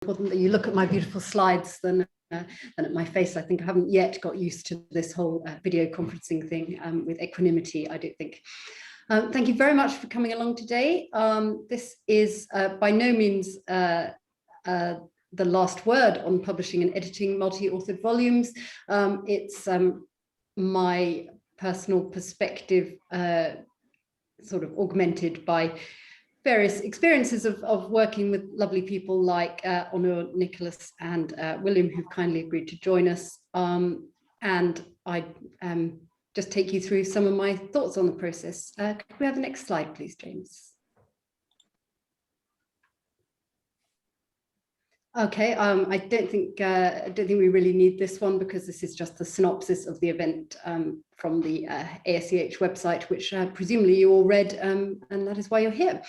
important that you look at my beautiful slides than at my face. I think I haven't yet got used to this whole video conferencing thing with equanimity, I don't think. Thank you very much for coming along today. This is by no means the last word on publishing and editing multi-authored volumes. It's my personal perspective sort of augmented by various experiences of working with lovely people like Onur, Nicholas and William, who've kindly agreed to join us. And I just take you through some of my thoughts on the process. Could we have the next slide, please, James? Okay, I don't think we really need this one because this is just the synopsis of the event from the ASCH website, which presumably you all read, and that is why you're here.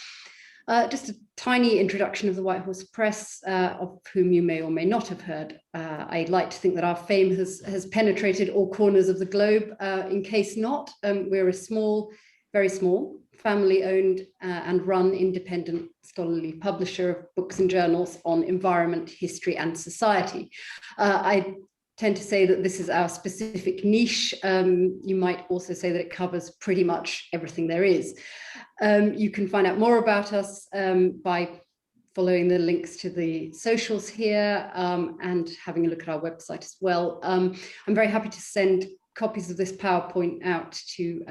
Just a tiny introduction of the White Horse Press, of whom you may or may not have heard. I'd like to think that our fame has penetrated all corners of the globe. In case not, we're a small, very small, family-owned and run independent scholarly publisher of books and journals on environment, history, and society. I tend to say that this is our specific niche. You might also say that it covers pretty much everything there is. You can find out more about us by following the links to the socials here and having a look at our website as well. I'm very happy to send copies of this PowerPoint out to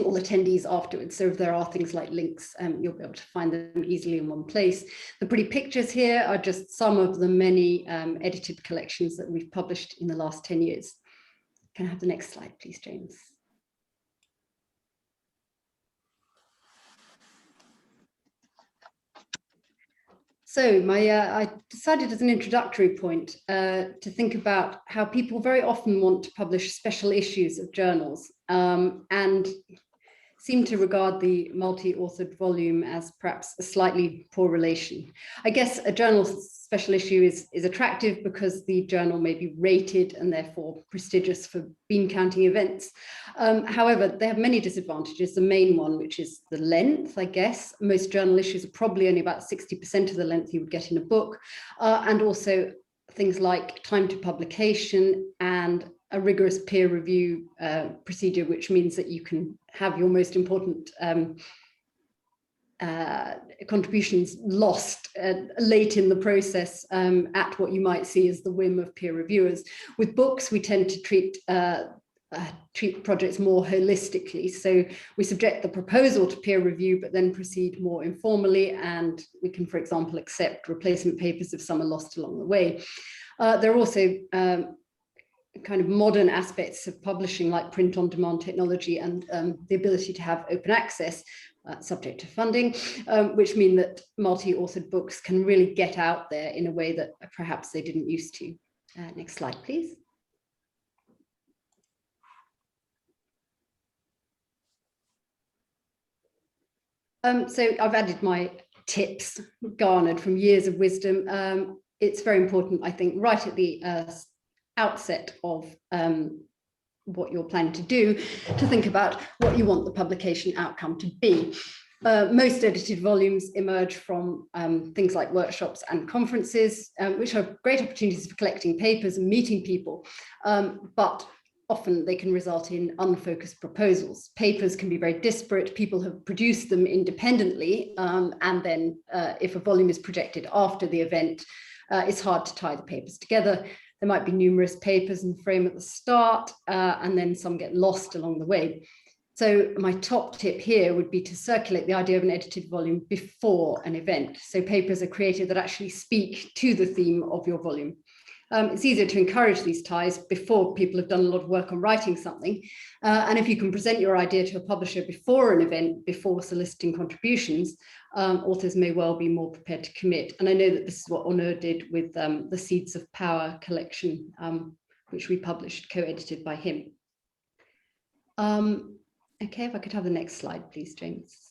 all attendees afterwards. So if there are things like links, you'll be able to find them easily in one place. The pretty pictures here are just some of the many edited collections that we've published in the last 10 years. Can I have the next slide, please, James? So I decided as an introductory point to think about how people very often want to publish special issues of journals and seem to regard the multi-authored volume as perhaps a slightly poor relation. I guess a journal's special issue is attractive because the journal may be rated and therefore prestigious for bean counting events. However, they have many disadvantages. The main one, which is the length, I guess. Most journal issues are probably only about 60% of the length you would get in a book. And also things like time to publication and a rigorous peer review procedure, which means that you can have your most important contributions lost late in the process at what you might see as the whim of peer reviewers. With books, we tend to treat projects more holistically. So we subject the proposal to peer review, but then proceed more informally. And we can, for example, accept replacement papers if some are lost along the way. There are also kind of modern aspects of publishing like print-on-demand technology and the ability to have open access, subject to funding, which mean that multi-authored books can really get out there in a way that perhaps they didn't used to. Next slide, please. So I've added my tips garnered from years of wisdom. It's very important, I think, right at the outset of what you're planning to do, to think about what you want the publication outcome to be. Most edited volumes emerge from things like workshops and conferences, which are great opportunities for collecting papers and meeting people, but often they can result in unfocused proposals. Papers can be very disparate. People have produced them independently, and then if a volume is projected after the event, it's hard to tie the papers together. There might be numerous papers in the frame at the start, and then some get lost along the way. So my top tip here would be to circulate the idea of an edited volume before an event. So papers are created that actually speak to the theme of your volume. It's easier to encourage these ties before people have done a lot of work on writing something. And if you can present your idea to a publisher before an event, before soliciting contributions, authors may well be more prepared to commit. And I know that this is what Onur did with the Seeds of Power collection, which we published, co-edited by him. Okay, if I could have the next slide, please, James.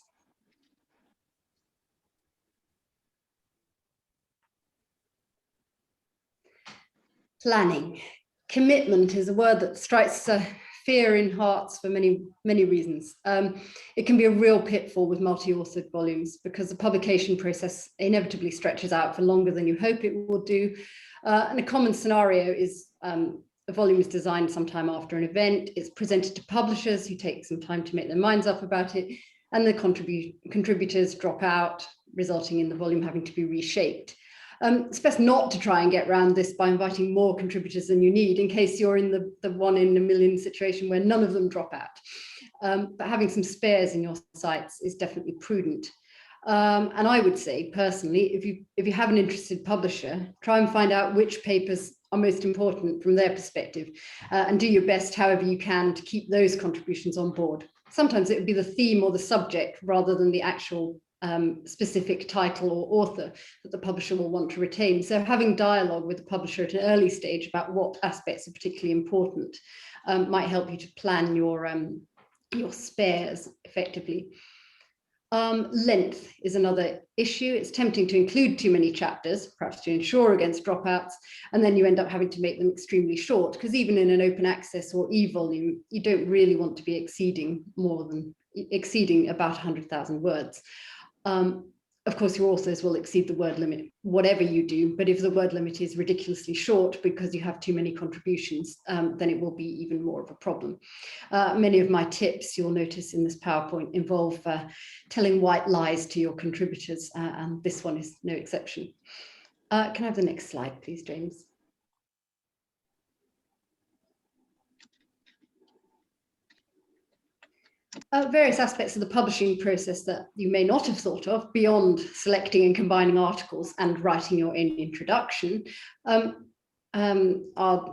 Planning. Commitment is a word that strikes fear in hearts for many, many reasons. It can be a real pitfall with multi-authored volumes because the publication process inevitably stretches out for longer than you hope it will do. And a common scenario is a volume is designed sometime after an event, it's presented to publishers who take some time to make their minds up about it, and the contributors drop out, resulting in the volume having to be reshaped. It's best not to try and get around this by inviting more contributors than you need in case you're in the 1 in a million situation where none of them drop out. But having some spares in your sites is definitely prudent. And I would say personally, if you have an interested publisher, try and find out which papers are most important from their perspective, and do your best however you can to keep those contributions on board. Sometimes it would be the theme or the subject rather than the actual specific title or author that the publisher will want to retain. So having dialogue with the publisher at an early stage about what aspects are particularly important might help you to plan your spares effectively. Length is another issue. It's tempting to include too many chapters, perhaps to ensure against dropouts, and then you end up having to make them extremely short, because even in an open access or e-volume, you don't really want to be exceeding about 100,000 words. Of course, your authors will exceed the word limit, whatever you do, but if the word limit is ridiculously short because you have too many contributions, then it will be even more of a problem. Many of my tips, you'll notice in this PowerPoint, involve telling white lies to your contributors, and this one is no exception. Can I have the next slide, please, James? Various aspects of the publishing process that you may not have thought of beyond selecting and combining articles and writing your own introduction are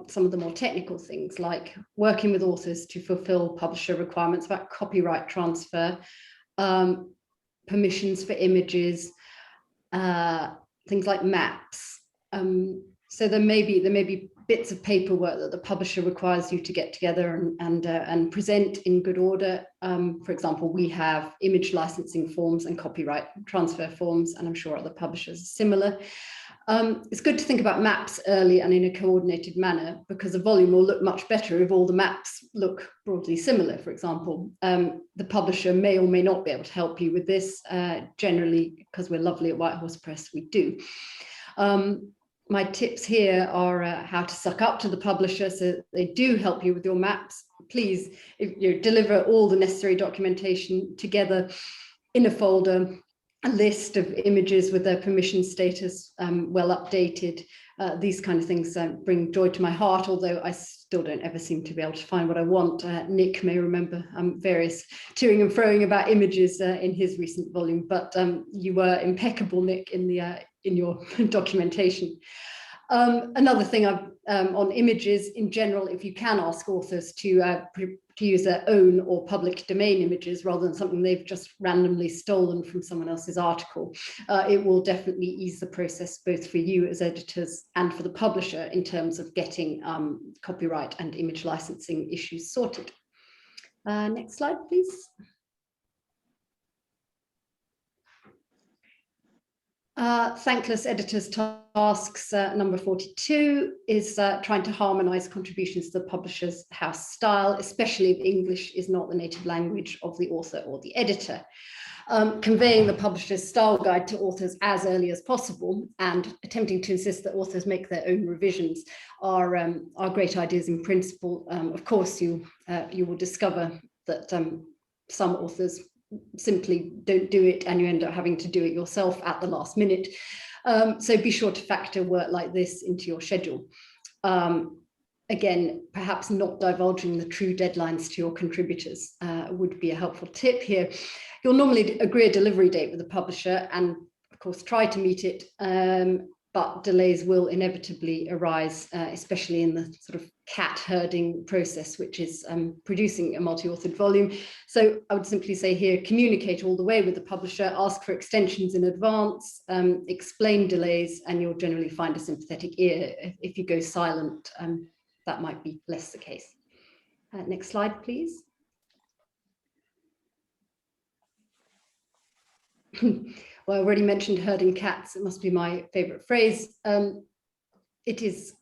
some of the more technical things, like working with authors to fulfill publisher requirements about copyright transfer, permissions for images, things like maps. So there may be bits of paperwork that the publisher requires you to get together and present in good order. For example, we have image licensing forms and copyright transfer forms, and I'm sure other publishers are similar. It's good to think about maps early and in a coordinated manner, because a volume will look much better if all the maps look broadly similar, for example. The publisher may or may not be able to help you with this. Generally, because we're lovely at Whitehorse Press, we do. My tips here are how to suck up to the publisher so they do help you with your maps. Please, deliver all the necessary documentation together in a folder, a list of images with their permission status well updated. These kind of things bring joy to my heart, although I still don't ever seem to be able to find what I want. Nick may remember various toing and froing about images in his recent volume, but you were impeccable, Nick, in your documentation. Another thing on images in general, if you can ask authors to use their own or public domain images rather than something they've just randomly stolen from someone else's article, it will definitely ease the process both for you as editors and for the publisher in terms of getting copyright and image licensing issues sorted. Next slide, please. Thankless editors' tasks number 42 is trying to harmonize contributions to the publisher's house style, especially if English is not the native language of the author or the editor. Conveying the publisher's style guide to authors as early as possible and attempting to insist that authors make their own revisions are great ideas in principle. Of course, you will discover that some authors simply don't do it and you end up having to do it yourself at the last minute. So be sure to factor work like this into your schedule. Again, perhaps not divulging the true deadlines to your contributors would be a helpful tip here. You'll normally agree a delivery date with the publisher and of course try to meet it, but delays will inevitably arise, especially in the sort of cat herding process, which is producing a multi-authored volume. So I would simply say here, communicate all the way with the publisher, ask for extensions in advance, explain delays, and you'll generally find a sympathetic ear. If you go silent, that might be less the case. Next slide, please. Well, I already mentioned herding cats. It must be my favorite phrase. It is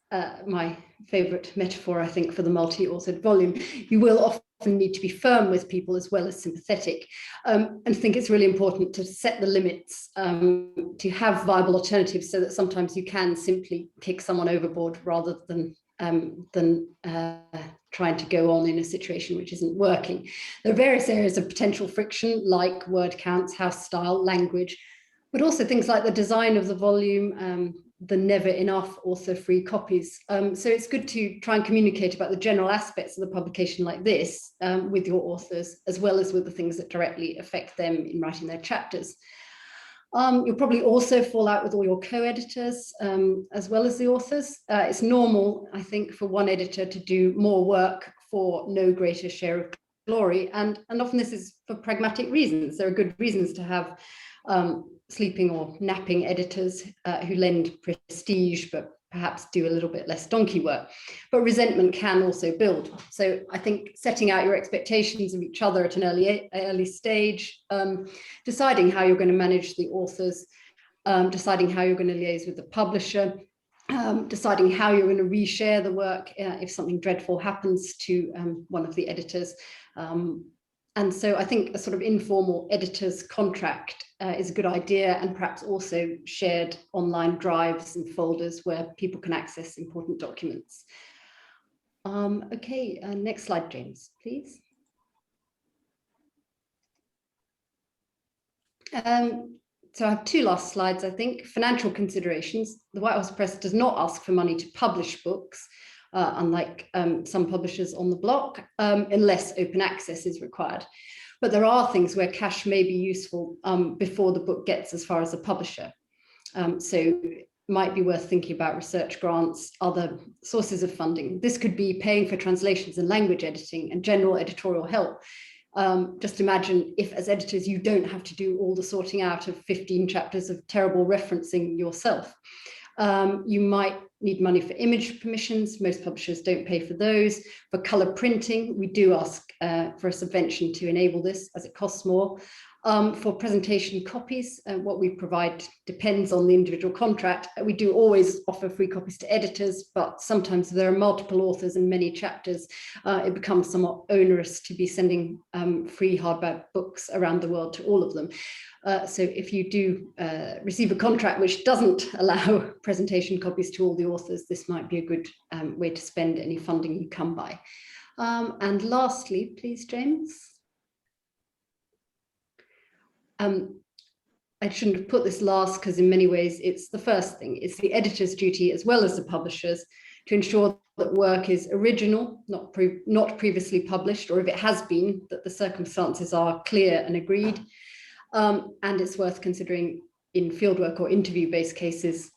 my favorite metaphor, I think, for the multi-authored volume, you will often need to be firm with people as well as sympathetic, and think it's really important to set the limits, to have viable alternatives, so that sometimes you can simply kick someone overboard rather than trying to go on in a situation which isn't working. There are various areas of potential friction, like word counts, house style, language, but also things like the design of the volume, the never enough author-free copies. So it's good to try and communicate about the general aspects of the publication like this with your authors, as well as with the things that directly affect them in writing their chapters. You'll probably also fall out with all your co-editors, as well as the authors. It's normal, I think, for one editor to do more work for no greater share of glory. And often this is for pragmatic reasons. There are good reasons to have sleeping or napping editors who lend prestige, but perhaps do a little bit less donkey work. But resentment can also build. So I think setting out your expectations of each other at an early stage, deciding how you're going to manage the authors, deciding how you're going to liaise with the publisher, deciding how you're going to reshare the work if something dreadful happens to one of the editors. And so I think a sort of informal editor's contract is a good idea, and perhaps also shared online drives and folders where people can access important documents. Okay, next slide, James, please. So I have two last slides, I think. Financial considerations. The White House Press does not ask for money to publish books, unlike some publishers on the block, unless open access is required. But there are things where cash may be useful before the book gets as far as a publisher. So it might be worth thinking about research grants, other sources of funding. This could be paying for translations and language editing and general editorial help. Just imagine if, as editors, you don't have to do all the sorting out of 15 chapters of terrible referencing yourself. You might need money for image permissions. Most publishers don't pay for those. For color printing, we do ask for a subvention to enable this, as it costs more. For presentation copies, what we provide depends on the individual contract. We do always offer free copies to editors, but sometimes there are multiple authors and many chapters. It becomes somewhat onerous to be sending free hardback books around the world to all of them. So if you do receive a contract which doesn't allow presentation copies to all the authors, this might be a good way to spend any funding you come by. And lastly, please, James. I shouldn't have put this last because in many ways it's the first thing. It's the editor's duty as well as the publisher's to ensure that work is original, not previously published, or if it has been, that the circumstances are clear and agreed. And it's worth considering in fieldwork or interview-based cases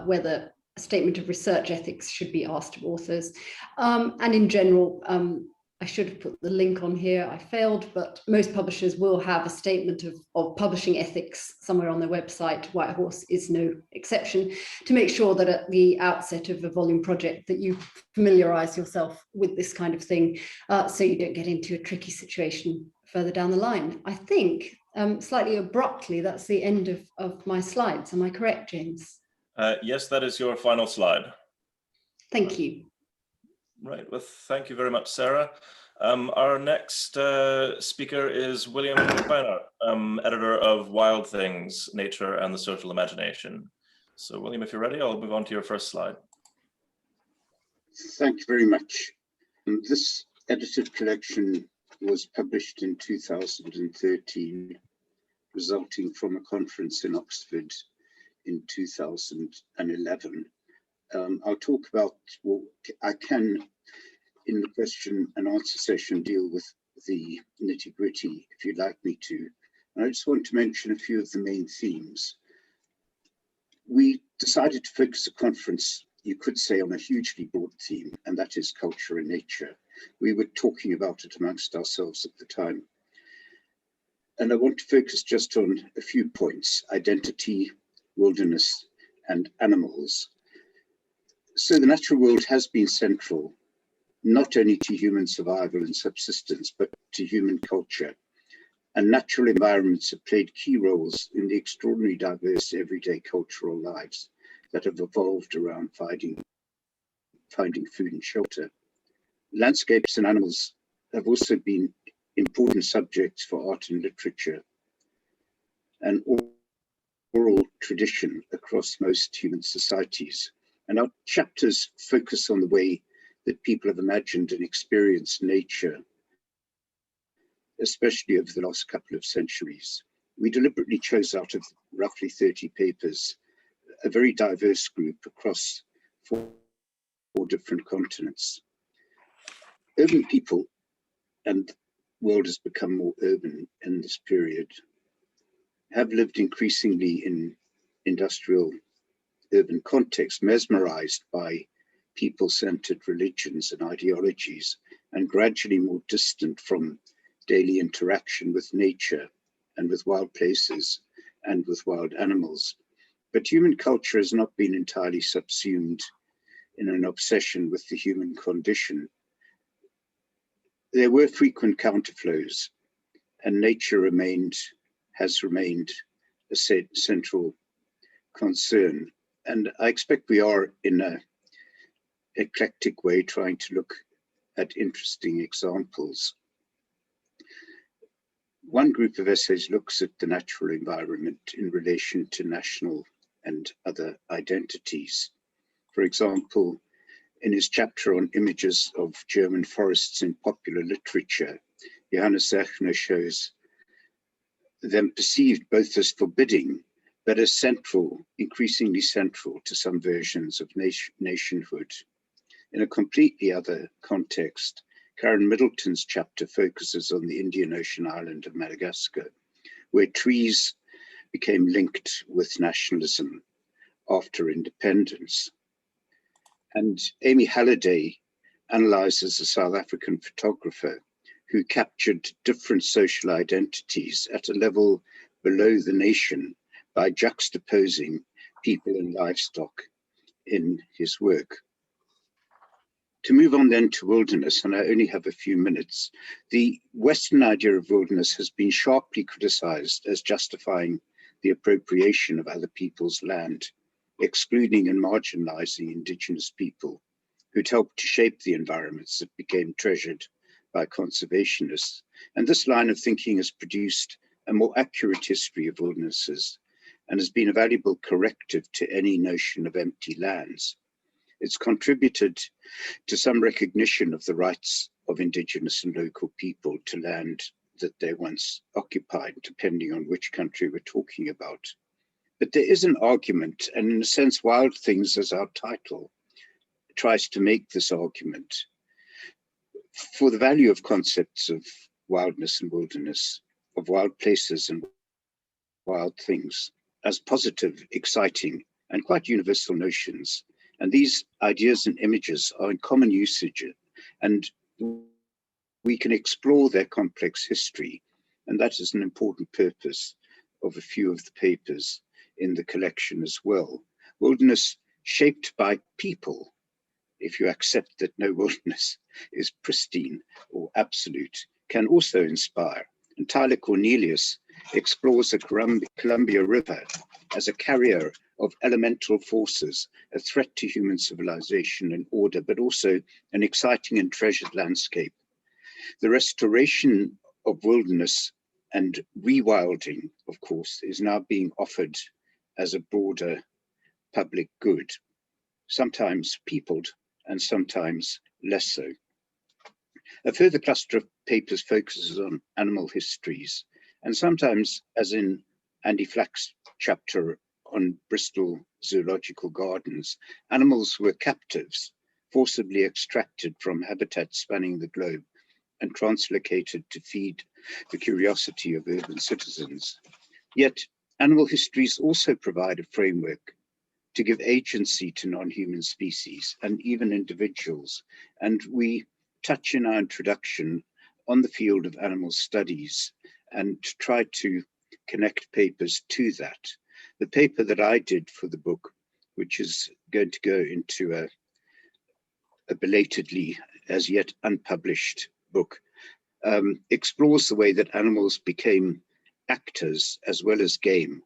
whether a statement of research ethics should be asked of authors. And in general, I should have put the link on here, I failed, but most publishers will have a statement of publishing ethics somewhere on their website. Whitehorse is no exception, to make sure that at the outset of a volume project that you familiarise yourself with this kind of thing, so you don't get into a tricky situation further down the line. I think slightly abruptly, that's the end of my slides. Am I correct, James? Yes, that is your final slide. Thank you. Right, well, thank you very much, Sarah. Our next speaker is William Beinart, editor of Wild Things, Nature and the Social Imagination. So William, if you're ready, I'll move on to your first slide. Thank you very much. This edited collection was published in 2013, resulting from a conference in Oxford in 2011. I'll talk about what I can in the question and answer session, deal with the nitty-gritty if you'd like me to. And I just want to mention a few of the main themes. We decided to focus the conference, you could say, on a hugely broad theme, and that is culture and nature. We were talking about it amongst ourselves at the time. And I want to focus just on a few points: identity, wilderness, and animals. So the natural world has been central, not only to human survival and subsistence, but to human culture. And natural environments have played key roles in the extraordinarily diverse everyday cultural lives that have evolved around finding finding food and shelter. Landscapes and animals have also been important subjects for art and literature, and oral tradition across most human societies. And our chapters focus on the way that people have imagined and experienced nature, especially over the last couple of centuries. We deliberately chose out of roughly 30 papers a very diverse group across four different continents. Urban people, and the world has become more urban in this period, have lived increasingly in industrial urban contexts, mesmerized by people-centered religions and ideologies, and gradually more distant from daily interaction with nature and with wild places and with wild animals. But human culture has not been entirely subsumed in an obsession with the human condition. There were frequent counterflows, and nature has remained a central concern. And I expect we are, in an eclectic way, trying to look at interesting examples. One group of essays looks at the natural environment in relation to national and other identities. For example, in his chapter on images of German forests in popular literature, Johannes Zechner shows them perceived both as forbidding, but as central, increasingly central to some versions of nationhood. In a completely other context, Karen Middleton's chapter focuses on the Indian Ocean island of Madagascar, where trees became linked with nationalism after independence. And Amy Halliday analyzes a South African photographer who captured different social identities at a level below the nation by juxtaposing people and livestock in his work. To move on then to wilderness, and I only have a few minutes, the Western idea of wilderness has been sharply criticized as justifying the appropriation of other people's land, excluding and marginalizing indigenous people who'd helped to shape the environments that became treasured by conservationists. And this line of thinking has produced a more accurate history of wildernesses and has been a valuable corrective to any notion of empty lands. It's contributed to some recognition of the rights of indigenous and local people to land that they once occupied, depending on which country we're talking about. But there is an argument, and in a sense, Wild Things, as our title, tries to make this argument for the value of concepts of wildness and wilderness, of wild places and wild things, as positive, exciting, and quite universal notions. And these ideas and images are in common usage, and we can explore their complex history. And that is an important purpose of a few of the papers in the collection as well. Wilderness shaped by people, if you accept that no wilderness is pristine or absolute, can also inspire. And Tyler Cornelius explores the Columbia River as a carrier of elemental forces, a threat to human civilization and order, but also an exciting and treasured landscape. The restoration of wilderness and rewilding, of course, is now being offered as a broader public good, sometimes peopled and sometimes less so. A further cluster of papers focuses on animal histories, and sometimes, as in Andy Flack's chapter on Bristol Zoological Gardens, animals were captives, forcibly extracted from habitats spanning the globe and translocated to feed the curiosity of urban citizens. Yet, animal histories also provide a framework to give agency to non-human species and even individuals. And we touch in our introduction on the field of animal studies and try to connect papers to that. The paper that I did for the book, which is going to go into a belatedly as yet unpublished book, explores the way that animals became actors as well as game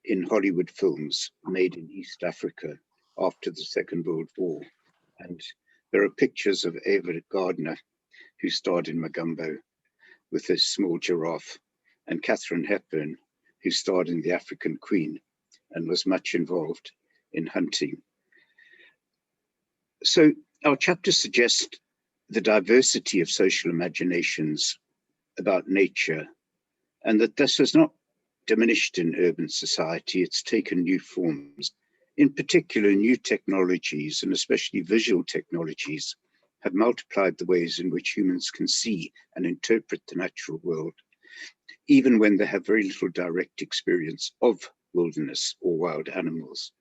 in Hollywood films made in East Africa after the Second World War. And there are pictures of Ava Gardner, who starred in Magumbo with a small giraffe, and Katharine Hepburn, who starred in The African Queen and was much involved in hunting. So our chapter suggests the diversity of social imaginations about nature, and that this has not diminished in urban society, it's taken new forms. In particular, new technologies, and especially visual technologies, have multiplied the ways in which humans can see and interpret the natural world, even when they have very little direct experience of wilderness or wild animals.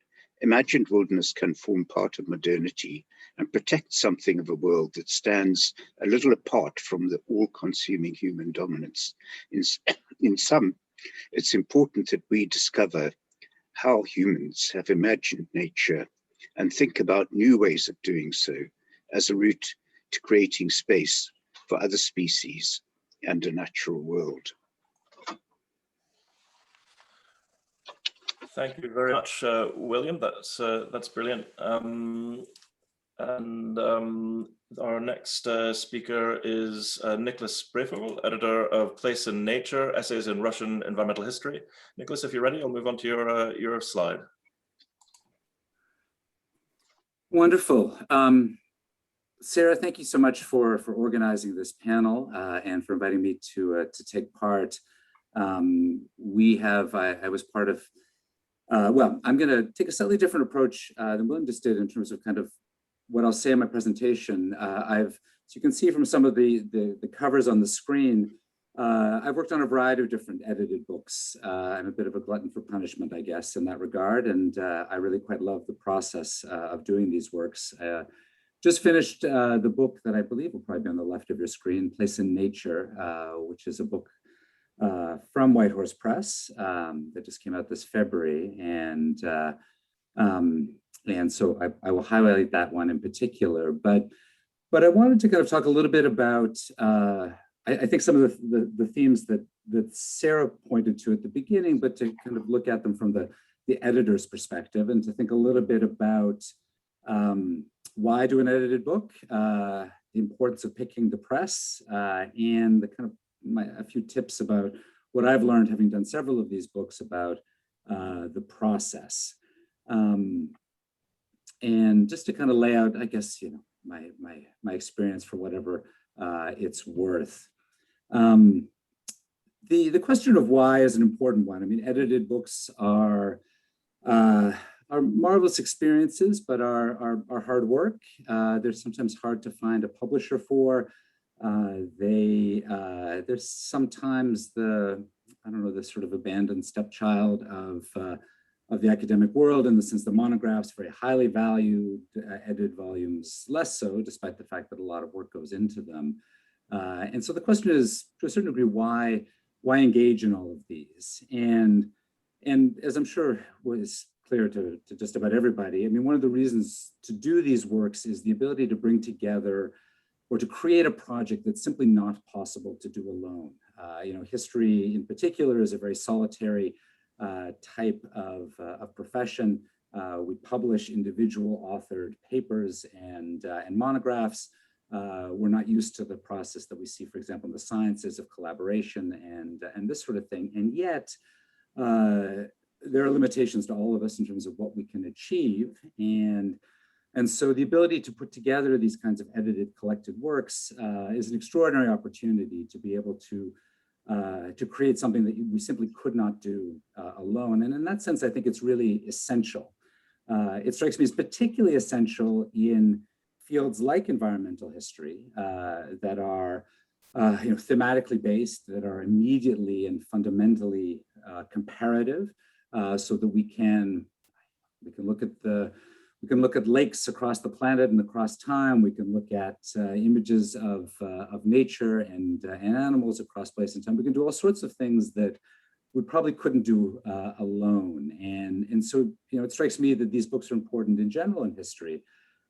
Imagined wilderness can form part of modernity and protect something of a world that stands a little apart from the all-consuming human dominance. In sum, it's important that we discover how humans have imagined nature and think about new ways of doing so as a route to creating space for other species and a natural world. Thank you very much, William. That's brilliant. Our next speaker is Nicholas Breyfogle, editor of Place and Nature, Essays in Russian Environmental History. Nicholas, if you're ready, I'll move on to your slide. Wonderful. Sarah, thank you so much for organizing this panel and for inviting me to take part. I was part of, well, I'm going to take a slightly different approach than William just did in terms of kind of what I'll say in my presentation. So you can see from some of the covers on the screen, I've worked on a variety of different edited books. I'm a bit of a glutton for punishment, I guess, in that regard. And I really quite love the process of doing these works. Just finished the book that I believe will probably be on the left of your screen, Place in Nature, which is a book from White Horse Press that just came out this February. And so I will highlight that one in particular. But I wanted to kind of talk a little bit about, I think some of the themes that Sarah pointed to at the beginning, but to kind of look at them from the editor's perspective and to think a little bit about why do an edited book, the importance of picking the press, and the kind of a few tips about what I've learned having done several of these books about the process. And just to kind of lay out, I guess, you know, my experience for whatever it's worth. The question of why is an important one. I mean, edited books are marvelous experiences, but are hard work. They're sometimes hard to find a publisher for. There's sometimes the sort of abandoned stepchild of the academic world, in the sense that monographs, very highly valued, edited volumes less so, despite the fact that a lot of work goes into them. And so the question is, to a certain degree, why engage in all of these? And as I'm sure was clear to just about everybody, I mean, one of the reasons to do these works is the ability to bring together or to create a project that's simply not possible to do alone. You know, history in particular is a very solitary type of profession. We publish individual authored papers and monographs. We're not used to the process that we see, for example, in the sciences of collaboration and this sort of thing. And yet, there are limitations to all of us in terms of what we can achieve. And so the ability to put together these kinds of edited collected works is an extraordinary opportunity to be able to create something that we simply could not do alone. And in that sense, I think it's really essential. It strikes me as particularly essential in fields like environmental history that are thematically based, that are immediately and fundamentally comparative, so that we can look at lakes across the planet and across time. We can look at images of nature and animals across place and time. We can do all sorts of things that we probably couldn't do alone. And so, you know, it strikes me that these books are important in general in history,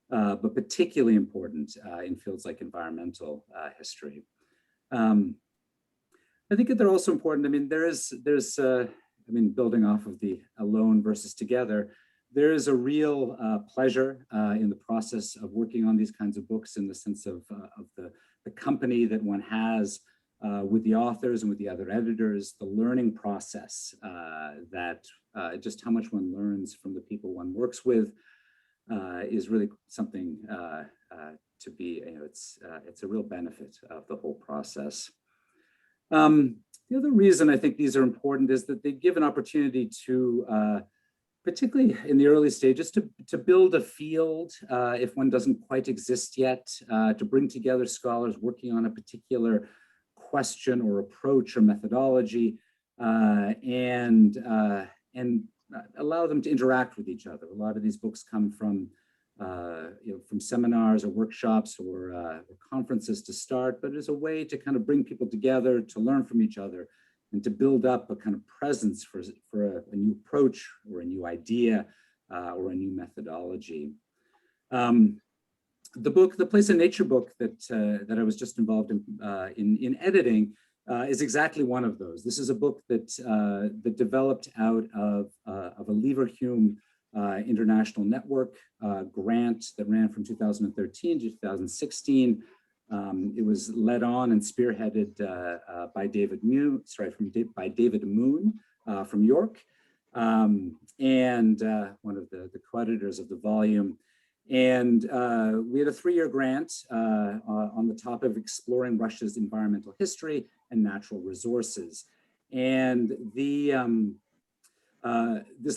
but particularly important in fields like environmental history. I think that they're also important. I mean, there's building off of the alone versus together, there is a real pleasure in the process of working on these kinds of books, in the sense of the company that one has with the authors and with the other editors, the learning process, that just how much one learns from the people one works with is really something to be, it's a real benefit of the whole process. The other reason I think these are important is that they give an opportunity to, particularly in the early stages, to build a field if one doesn't quite exist yet, to bring together scholars working on a particular question or approach or methodology, and allow them to interact with each other. A lot of these books come from from seminars or workshops or conferences to start, but as a way to kind of bring people together, to learn from each other, and to build up a kind of presence for a new approach or a new idea or a new methodology. The book, the Place in Nature book that I was just involved in editing is exactly one of those. This is a book that developed out of a Leverhulme International Network grant that ran from 2013 to 2016. It was led on and spearheaded by David Moon from York, and one of the co-editors of the volume. And we had a 3-year grant on the topic of exploring Russia's environmental history and natural resources. And this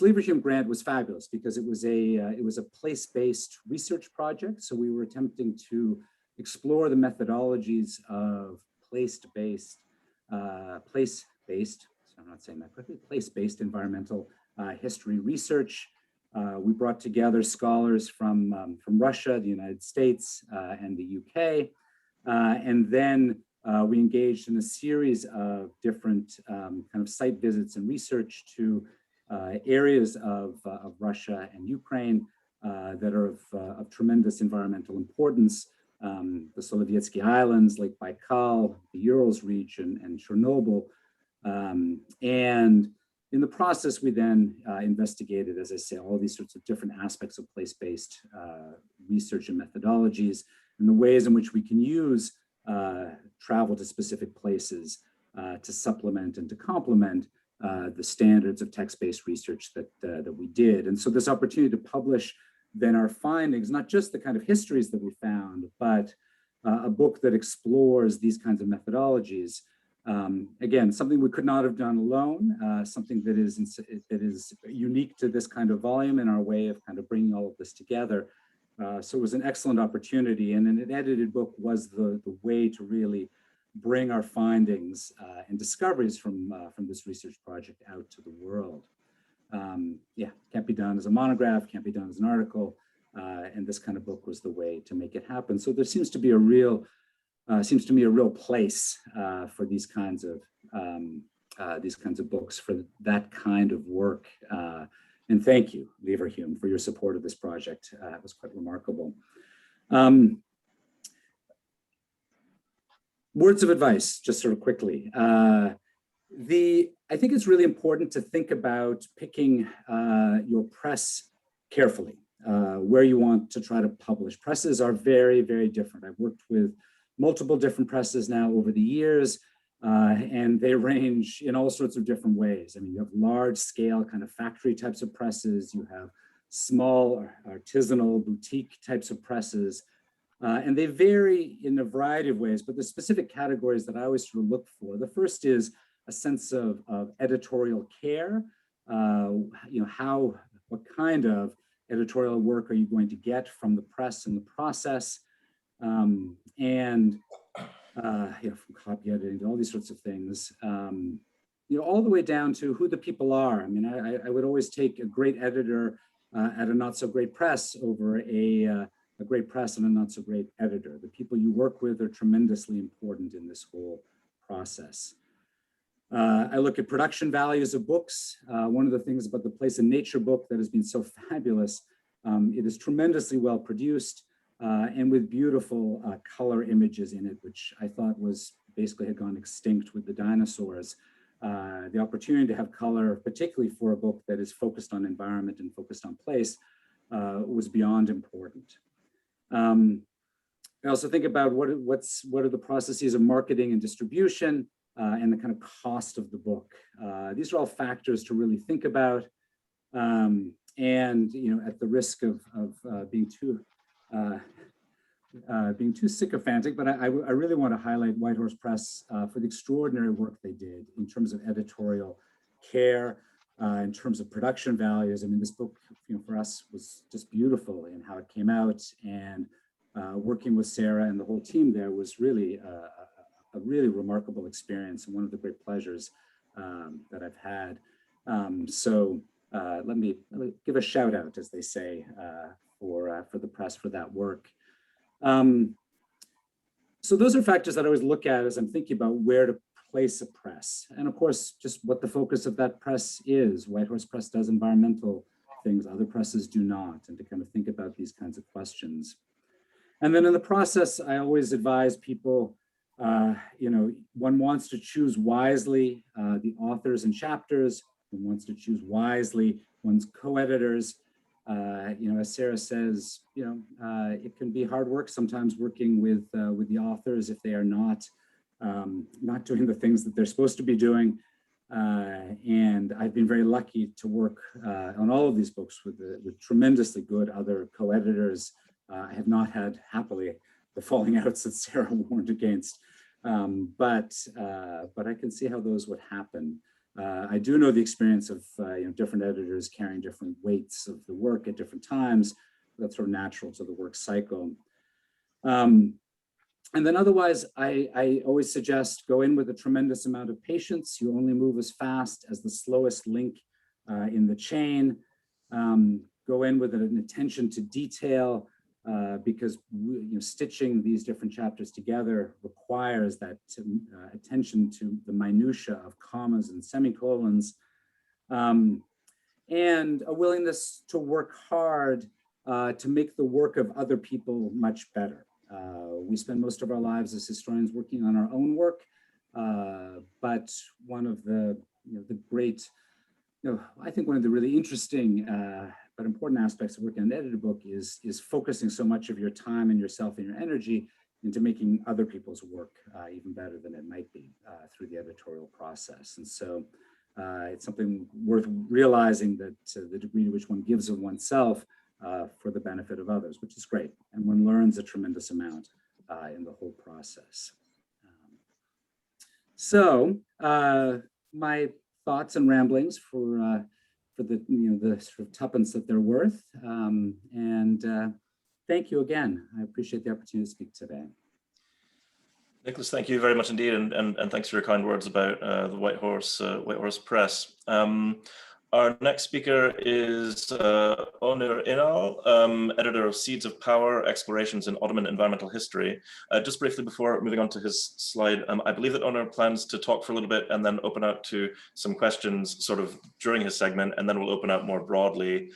Leverhulme grant was fabulous because it was a place-based research project. So we were attempting to explore the methodologies of place-based, so I'm not saying that correctly, place-based environmental history research. We brought together scholars from Russia, the United States, and the UK, and then we engaged in a series of different kind of site visits and research to areas of Russia and Ukraine that are of tremendous environmental importance. The Solovetsky Islands, Lake Baikal, the Urals region, and Chernobyl. And in the process, we then investigated, as I say, all these sorts of different aspects of place-based research and methodologies, and the ways in which we can use travel to specific places to supplement and to complement the standards of text-based research that we did. And so this opportunity to publish then our findings, not just the kind of histories that we found, but a book that explores these kinds of methodologies. Again, something we could not have done alone, something that is unique to this kind of volume in our way of kind of bringing all of this together. So it was an excellent opportunity, and an edited book was the way to really bring our findings and discoveries from this research project out to the world. Yeah, can't be done as a monograph, can't be done as an article, and this kind of book was the way to make it happen. So there seems to be a real place for these kinds of books, for that kind of work. And thank you, Leverhulme, for your support of this project. It was quite remarkable. Words of advice, just sort of quickly. I think it's really important to think about picking your press carefully, where you want to try to publish. Presses are very, very different. I've worked with multiple different presses now over the years, and they range in all sorts of different ways. I mean, you have large scale kind of factory types of presses, you have small artisanal boutique types of presses, and they vary in a variety of ways, but the specific categories that I always sort of look for. The first is a sense of editorial care. What kind of editorial work are you going to get from the press in the process? From copy editing to all these sorts of things, all the way down to who the people are. I mean, I would always take a great editor at a not so great press over a great press and a not so great editor. The people you work with are tremendously important in this whole process. I look at production values of books. One of the things about the Place in Nature book that has been so fabulous, it is tremendously well produced and with beautiful color images in it, which I thought was basically had gone extinct with the dinosaurs. the opportunity to have color, particularly for a book that is focused on environment and focused on place, was beyond important. I also think about what are the processes of marketing and distribution and the kind of cost of the book. These are all factors to really think about. And at the risk of being too sycophantic, but I really want to highlight Whitehorse Press for the extraordinary work they did in terms of editorial care, in terms of production values. I mean, this book, for us was just beautiful in how it came out, and working with Sarah and the whole team there was really a really remarkable experience and one of the great pleasures that I've had. So let me give a shout out, as they say, for the press for that work. So those are factors that I always look at as I'm thinking about where to place a press. And of course, just what the focus of that press is. Whitehorse Press does environmental things, other presses do not, and to kind of think about these kinds of questions. And then in the process, I always advise people, one wants to choose wisely the authors and chapters, one wants to choose wisely one's co-editors. As Sarah says, it can be hard work sometimes working with the authors if they are not doing the things that they're supposed to be doing. And I've been very lucky to work on all of these books with tremendously good other co-editors. I have not had, happily, the falling outs that Sarah warned against, but I can see how those would happen. I do know the experience of different editors carrying different weights of the work at different times. That's sort of natural to the work cycle. And then otherwise, I always suggest go in with a tremendous amount of patience. You only move as fast as the slowest link in the chain. Go in with an attention to detail, because stitching these different chapters together requires that attention to the minutia of commas and semicolons, and a willingness to work hard to make the work of other people much better. We spend most of our lives as historians working on our own work, but one of the great, I think one of the really interesting but important aspects of working on an edited book is focusing so much of your time and yourself and your energy into making other people's work even better than it might be through the editorial process. And so it's something worth realizing, that the degree to which one gives of oneself for the benefit of others, which is great. And one learns a tremendous amount in the whole process. So my thoughts and ramblings for the sort of tuppence that they're worth. Thank you again. I appreciate the opportunity to speak today. Nicholas, thank you very much indeed, and thanks for your kind words about the Whitehorse Press. Our next speaker is Onur Inal, editor of Seeds of Power, Explorations in Ottoman Environmental History. Just briefly before moving on to his slide, I believe that Onur plans to talk for a little bit and then open out to some questions sort of during his segment, and then we'll open out more broadly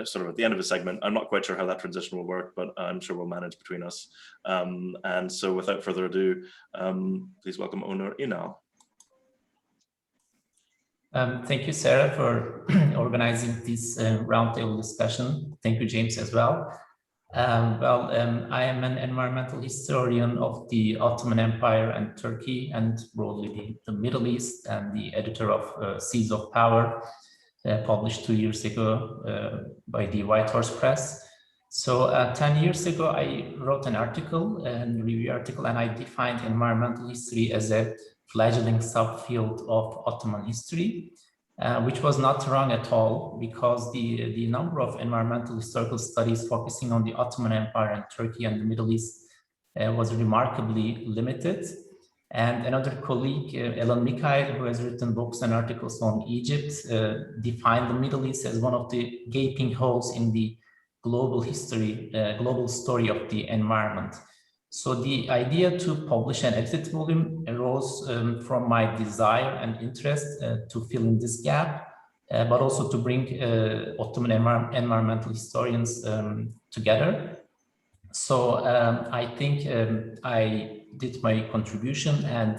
sort of at the end of his segment. I'm not quite sure how that transition will work, but I'm sure we'll manage between us. And so without further ado, please welcome Onur Inal. Thank you, Sarah, for organizing this roundtable discussion. Thank you, James, as well. I am an environmental historian of the Ottoman Empire and Turkey, and broadly the Middle East, and the editor of Seeds of Power, published 2 years ago by the Whitehorse Press. So 10 years ago, I wrote an article, a review article, and I defined environmental history as a fledgling subfield of Ottoman history, which was not wrong at all, because the number of environmental historical studies focusing on the Ottoman Empire and Turkey and the Middle East was remarkably limited. And another colleague, Ellen Mikhail, who has written books and articles on Egypt, defined the Middle East as one of the gaping holes in the global history, global story of the environment. So the idea to publish an edited volume arose from my desire and interest to fill in this gap, but also to bring Ottoman environmental historians together. So I think I did my contribution, and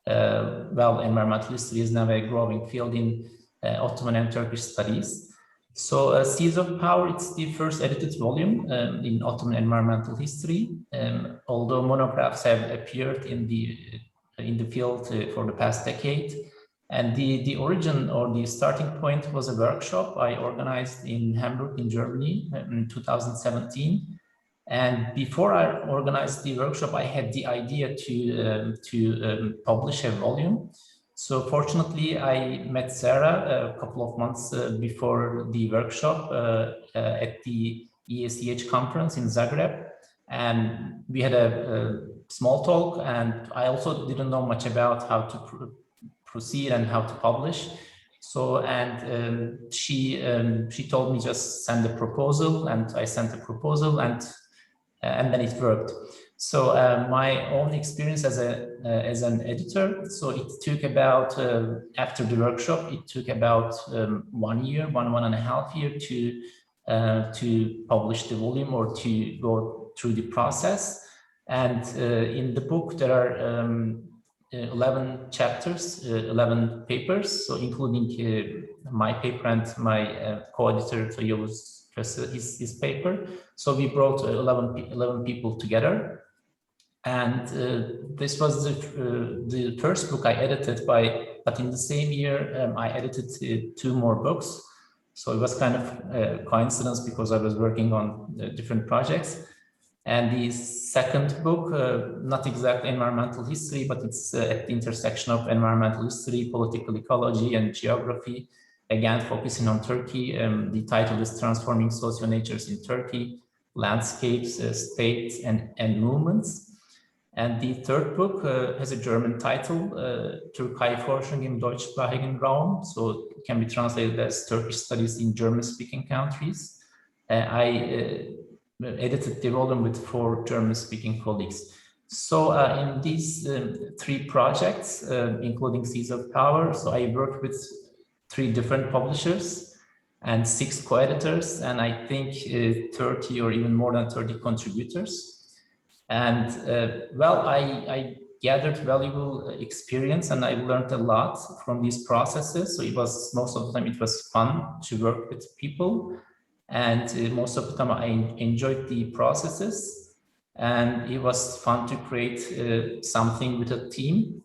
well, environmental history is now a growing field in Ottoman and Turkish studies. So Seas of Power, it's the first edited volume in Ottoman environmental history, although monographs have appeared in the field for the past decade. And the origin or the starting point was a workshop I organized in Hamburg in Germany in 2017. And before I organized the workshop, I had the idea to publish a volume. So fortunately, I met Sarah a couple of months before the workshop at the ESEH conference in Zagreb. And we had a small talk, and I also didn't know much about how to proceed and how to publish. So, and she told me just send a proposal, and I sent a proposal, and then it worked. So my own experience as an editor, so it took about, after the workshop, it took about 1 year, one and a half year to publish the volume or to go through the process. And in the book, there are 11 chapters, 11 papers, so including my paper and my co-editor Toyo's his paper. So we brought 11 people together, and this was the first book I edited. But in the same year I edited 2 more books. So it was kind of a coincidence because I was working on different projects. And the second book, not exactly environmental history, but it's at the intersection of environmental history, political ecology, and geography, again focusing on Turkey. The title is Transforming Socio-Natures in Turkey, Landscapes, States, and Movements. And the third book has a German title, Türkei Forschung im deutschsprachigen Raum, so it can be translated as Turkish Studies in German-speaking countries. I edited the volume with 4 German-speaking colleagues. So in these 3 projects, including Seas of Power, so I worked with 3 different publishers and 6 co-editors, and I think 30 or even more than 30 contributors. And well, I gathered valuable experience, and I learned a lot from these processes. So it was, most of the time, it was fun to work with people. And most of the time I enjoyed the processes, and it was fun to create something with a team.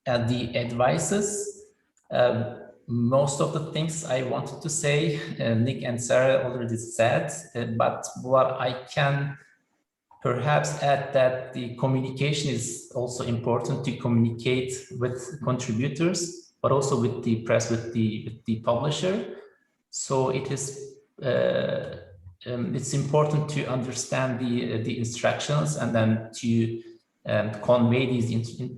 And the advices, most of the things I wanted to say, Nick and Sarah already said, but what I can perhaps add that the communication is also important, to communicate with contributors, but also with the press, with the publisher. So it is it's important to understand the instructions, and then to convey these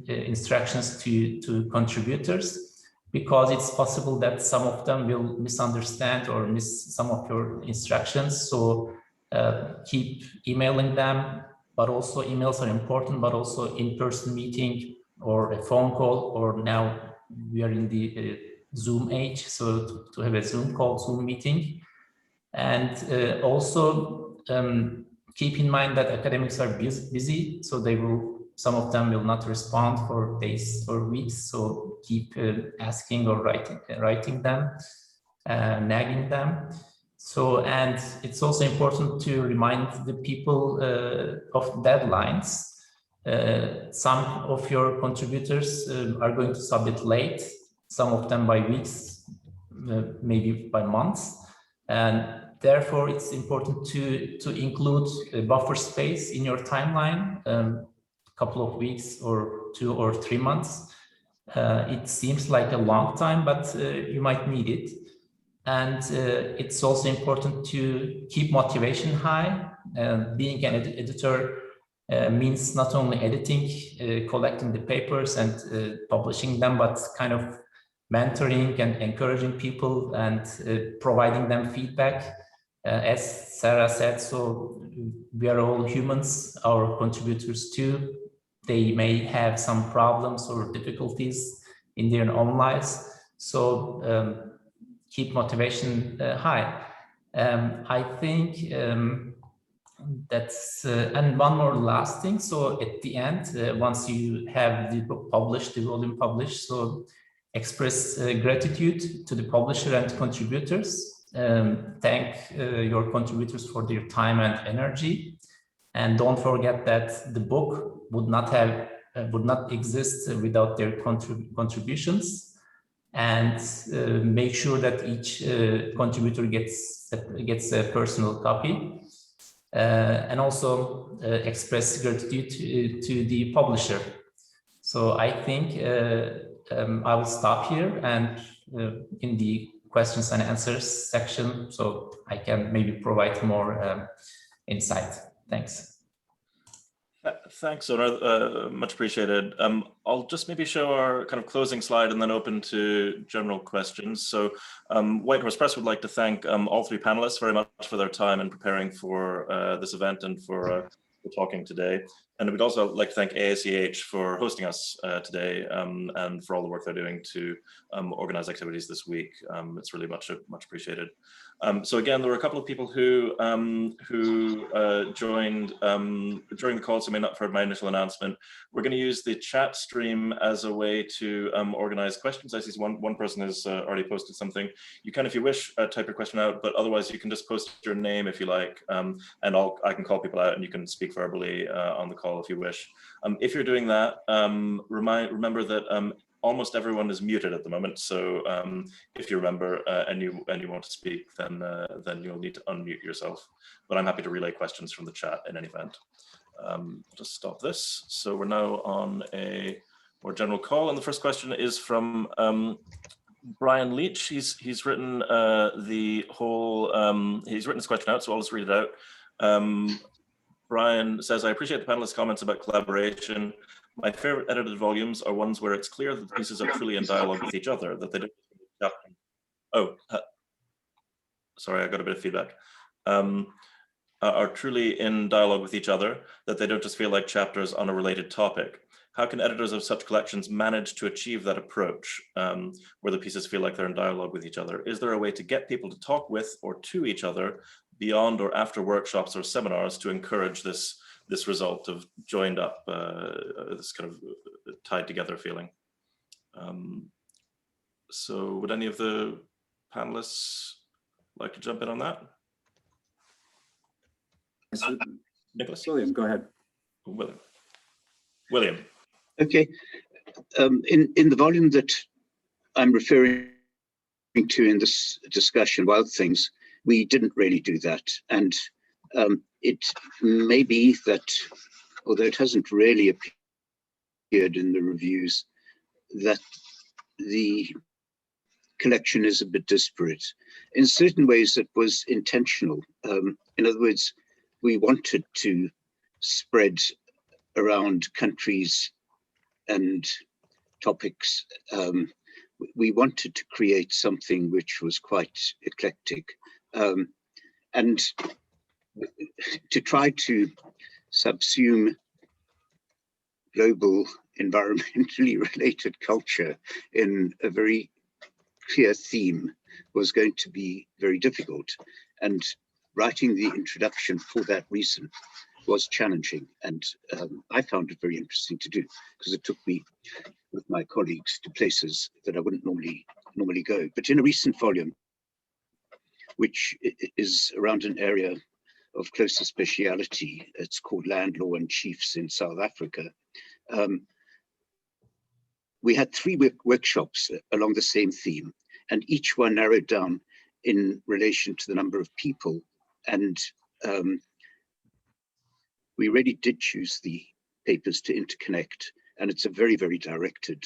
instructions to contributors, because it's possible that some of them will misunderstand or miss some of your instructions. So keep emailing them, but also emails are important, but also in-person meeting or a phone call, or now we are in the Zoom age, so to have a Zoom call, Zoom meeting. And also keep in mind that academics are busy, so some of them will not respond for days or weeks. So keep asking or writing them, nagging them. So, and it's also important to remind the people of deadlines. Some of your contributors are going to submit late, some of them by weeks, maybe by months. And therefore, it's important to include a buffer space in your timeline, a couple of weeks or 2 or 3 months. It seems like a long time, but you might need it. And it's also important to keep motivation high. Being an editor means not only editing, collecting the papers and publishing them, but kind of mentoring and encouraging people and providing them feedback. As Sarah said, so we are all humans, our contributors too. They may have some problems or difficulties in their own lives. So keep motivation high. I think That's and one more last thing. So at the end, once you have the book published, the volume published, so express gratitude to the publisher and contributors. Thank your contributors for their time and energy, and don't forget that the book would not exist without their contributions. And make sure that each contributor gets a personal copy. And also express gratitude to the publisher. So I think I will stop here, and in the questions and answers section, so I can maybe provide more insight. Thanks. Thanks, Onur. Much appreciated. I'll just maybe show our kind of closing slide and then open to general questions. So White Horse Press would like to thank all three panelists very much for their time in preparing for this event and for talking today. And we'd also like to thank ASEH for hosting us today and for all the work they're doing to organize activities this week. It's really much appreciated. So again, there were a couple of people who joined during the call, so may not have heard my initial announcement. We're going to use the chat stream as a way to organize questions. I see one person has already posted something. You can, if you wish, type your question out, but otherwise you can just post your name if you like, and I can call people out and you can speak verbally on the call if you wish. If you're doing that, remember that almost everyone is muted at the moment. So if you remember and you want to speak, then you'll need to unmute yourself. But I'm happy to relay questions from the chat in any event. Just stop this. So we're now on a more general call, and the first question is from Brian Leach. He's written the whole. He's written this question out, so I'll just read it out. Brian says, I appreciate the panelists' comments about collaboration. My favorite edited volumes are ones where it's clear that the pieces are truly in dialogue with each other, that they don't. Oh, sorry, I got a bit of feedback. Are truly in dialogue with each other, that they don't just feel like chapters on a related topic. How can editors of such collections manage to achieve that approach where the pieces feel like they're in dialogue with each other? Is there a way to get people to talk with or to each other beyond or after workshops or seminars to encourage this result of joined up, this kind of tied together feeling? So would any of the panelists like to jump in on that? Nicholas? William, go ahead. William. Okay. In the volume that I'm referring to in this discussion, Wild Things, we didn't really do that. And it may be that, although it hasn't really appeared in the reviews, that the collection is a bit disparate. In certain ways, it was intentional. In other words, we wanted to spread around countries and topics. We wanted to create something which was quite eclectic. And to try to subsume global environmentally related culture in a very clear theme was going to be very difficult. And writing the introduction for that reason was challenging. And I found it very interesting to do because it took me with my colleagues to places that I wouldn't normally go. But in a recent volume, which is around an area of closer speciality, it's called Land Law and Chiefs in South Africa. We had 3 workshops along the same theme, and each one narrowed down in relation to the number of people. And we really did choose the papers to interconnect, and it's a very, very directed,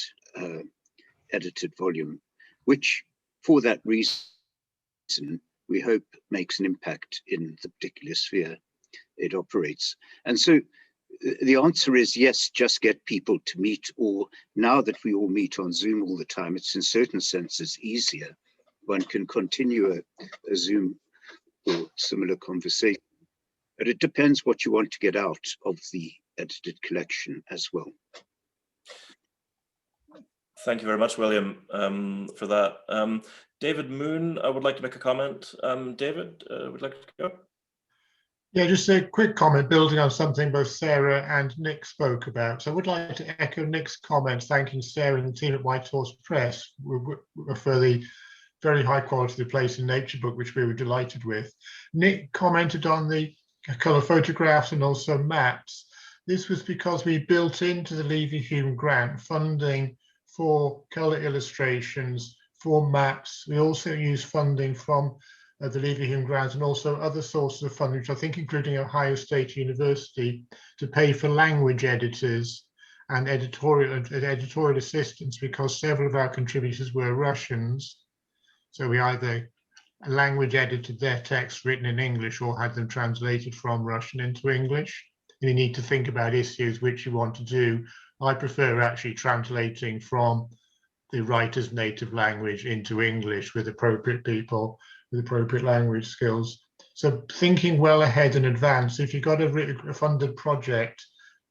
edited volume, which for that reason, we hope makes an impact in the particular sphere it operates. And so the answer is yes, just get people to meet, or now that we all meet on Zoom all the time, it's in certain senses easier. One can continue a Zoom or similar conversation, but it depends what you want to get out of the edited collection as well. Thank you very much, William, for that. David Moon, I would like to make a comment. David, would you like to go? Yeah, just a quick comment building on something both Sarah and Nick spoke about. So I would like to echo Nick's comments, thanking Sarah and the team at Whitehorse Press for the very high quality The Place in Nature book, which we were delighted with. Nick commented on the colour photographs and also maps. This was because we built into the Leverhulme grant funding for colour illustrations, for maps. We also use funding from the Leverhulme grant and also other sources of funding, which I think including Ohio State University, to pay for language editors and editorial assistants, because several of our contributors were Russians. So we either language edited their texts written in English or had them translated from Russian into English. And you need to think about issues which you want to do. I prefer actually translating from the writer's native language into English with appropriate people with appropriate language skills. So thinking well ahead in advance, if you've got a funded project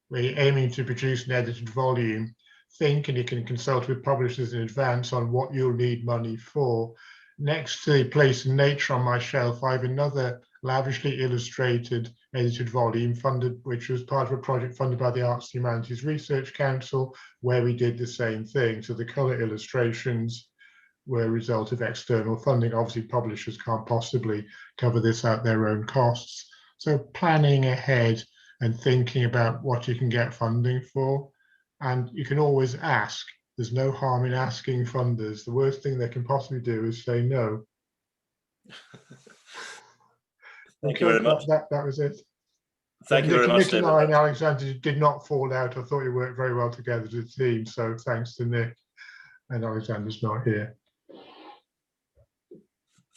where you're aiming to produce an edited volume, think, and you can consult with publishers in advance on what you'll need money for. Next to The Place in Nature on my shelf, I have another lavishly illustrated edited volume funded, which was part of a project funded by the Arts and Humanities Research Council, where we did the same thing. So the colour illustrations were a result of external funding. Obviously, publishers can't possibly cover this out their own costs. So planning ahead and thinking about what you can get funding for. And you can always ask. There's no harm in asking funders. The worst thing they can possibly do is say no. Thank you very much. That was it. Thank you very much, Nick David. and I and Alexander did not fall out. I thought you worked very well together as a team. So thanks to Nick, and Alexander's not here.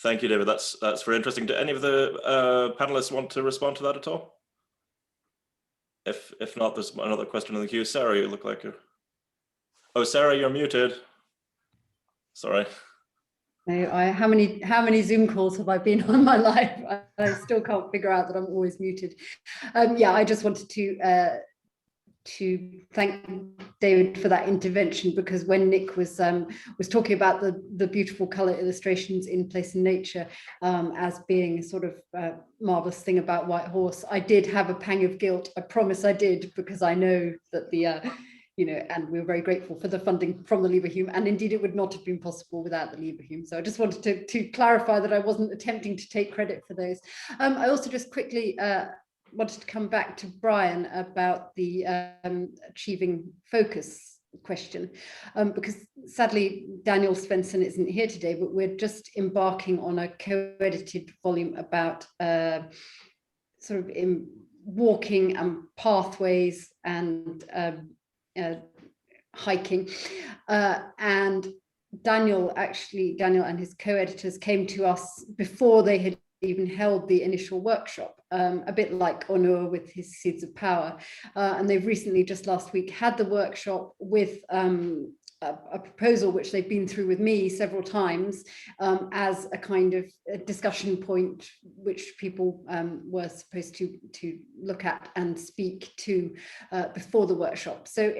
Thank you, David. That's very interesting. Do any of the panelists want to respond to that at all? If not, there's another question in the queue. Sarah, you look like you're... Oh, Sarah, you're muted. Sorry. No, how many Zoom calls have I been on in my life? I still can't figure out that I'm always muted. Yeah, I just wanted to thank David for that intervention, because when Nick was talking about the beautiful colour illustrations in Place in Nature as being a sort of marvellous thing about Whitehorse, I did have a pang of guilt. I promise I did, because I know that and we were very grateful for the funding from the Leverhulme, and indeed it would not have been possible without the Leverhulme. So I just wanted to clarify that I wasn't attempting to take credit for those. I also just quickly wanted to come back to Brian about the achieving focus question, because sadly Daniel Svensson isn't here today, but we're just embarking on a co-edited volume about sort of walking and pathways and hiking, and Daniel and his co-editors came to us before they had even held the initial workshop, a bit like Onur with his Seeds of Power, and they've recently, just last week, had the workshop with a proposal which they've been through with me several times as a kind of a discussion point which people were supposed to look at and speak to before the workshop. So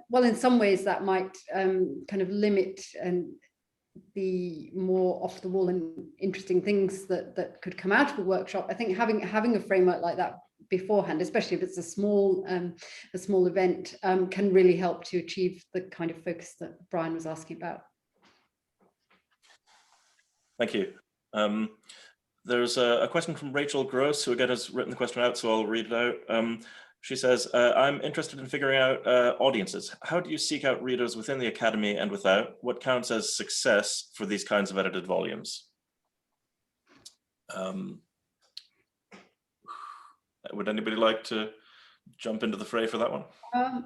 well, in some ways that might kind of limit the more off the wall and interesting things that could come out of the workshop. I think having a framework like that beforehand, especially if it's a small event, can really help to achieve the kind of focus that Brian was asking about. Thank you. There's a question from Rachel Gross, who again has written the question out, so I'll read it out. She says, I'm interested in figuring out audiences. How do you seek out readers within the Academy and without? What counts as success for these kinds of edited volumes? Would anybody like to jump into the fray for that one?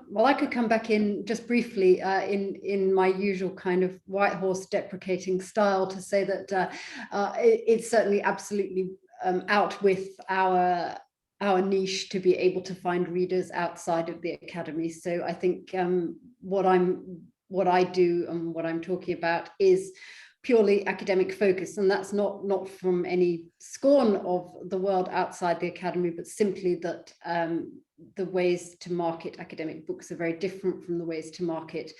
Well, I could come back in just briefly in my usual kind of Whitehorse deprecating style to say that it's certainly absolutely out with our niche to be able to find readers outside of the Academy. So I think what I do and what I'm talking about is purely academic focus, and that's not from any scorn of the world outside the Academy, but simply that the ways to market academic books are very different from the ways to market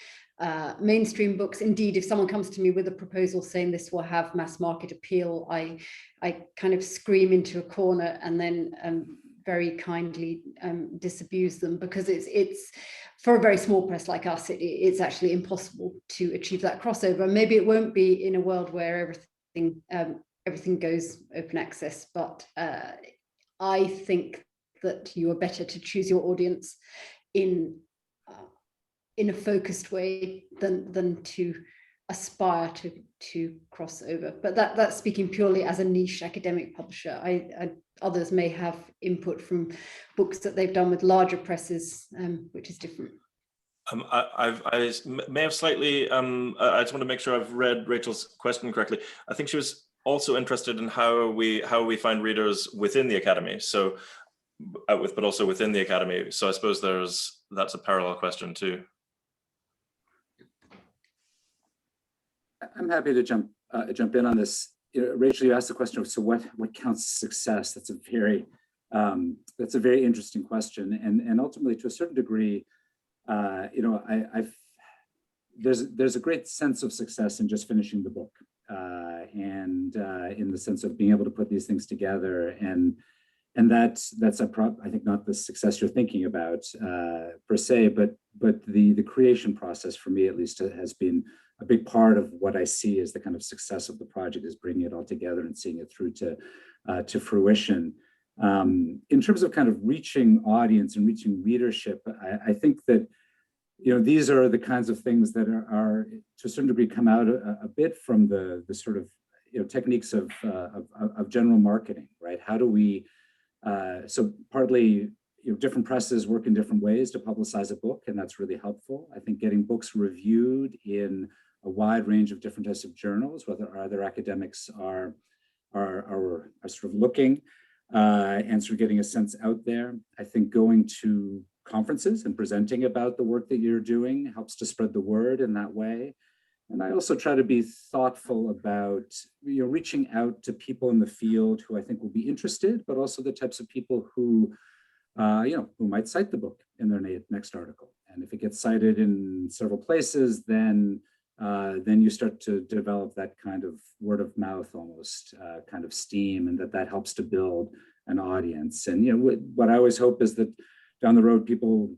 mainstream books. Indeed, if someone comes to me with a proposal saying this will have mass market appeal, I kind of scream into a corner and then very kindly disabuse them, because it's for a very small press like us, it's actually impossible to achieve that crossover. Maybe it won't be in a world where everything goes open access, but I think that you are better to choose your audience in a focused way than to aspire to cross over. But that's speaking purely as a niche academic publisher. Others may have input from books that they've done with larger presses, which is different. I may have slightly, I just want to make sure I've read Rachel's question correctly. I think she was also interested in how we find readers within the academy, so but also within the academy. So I suppose that's a parallel question too. I'm happy to jump in on this. Rachel, you asked the question of, so what counts success? That's a very interesting question, and ultimately, to a certain degree, there's a great sense of success in just finishing the book, and in the sense of being able to put these things together, and that's I think not the success you're thinking about per se, but the creation process, for me at least, has been a big part of what I see as the kind of success of the project, is bringing it all together and seeing it through to fruition. In terms of kind of reaching audience and reaching readership, I think that these are the kinds of things that are to a certain degree come out a bit from the sort of techniques of general marketing, right? How do we so partly different presses work in different ways to publicize a book, and that's really helpful. I think getting books reviewed in a wide range of different types of journals, whether other academics are sort of looking and sort of getting a sense out there. I think going to conferences and presenting about the work that you're doing helps to spread the word in that way. And I also try to be thoughtful about reaching out to people in the field who I think will be interested, but also the types of people who who might cite the book in their next article. And if it gets cited in several places, then you start to develop that kind of word of mouth almost kind of steam, and that helps to build an audience. And what I always hope is that down the road, people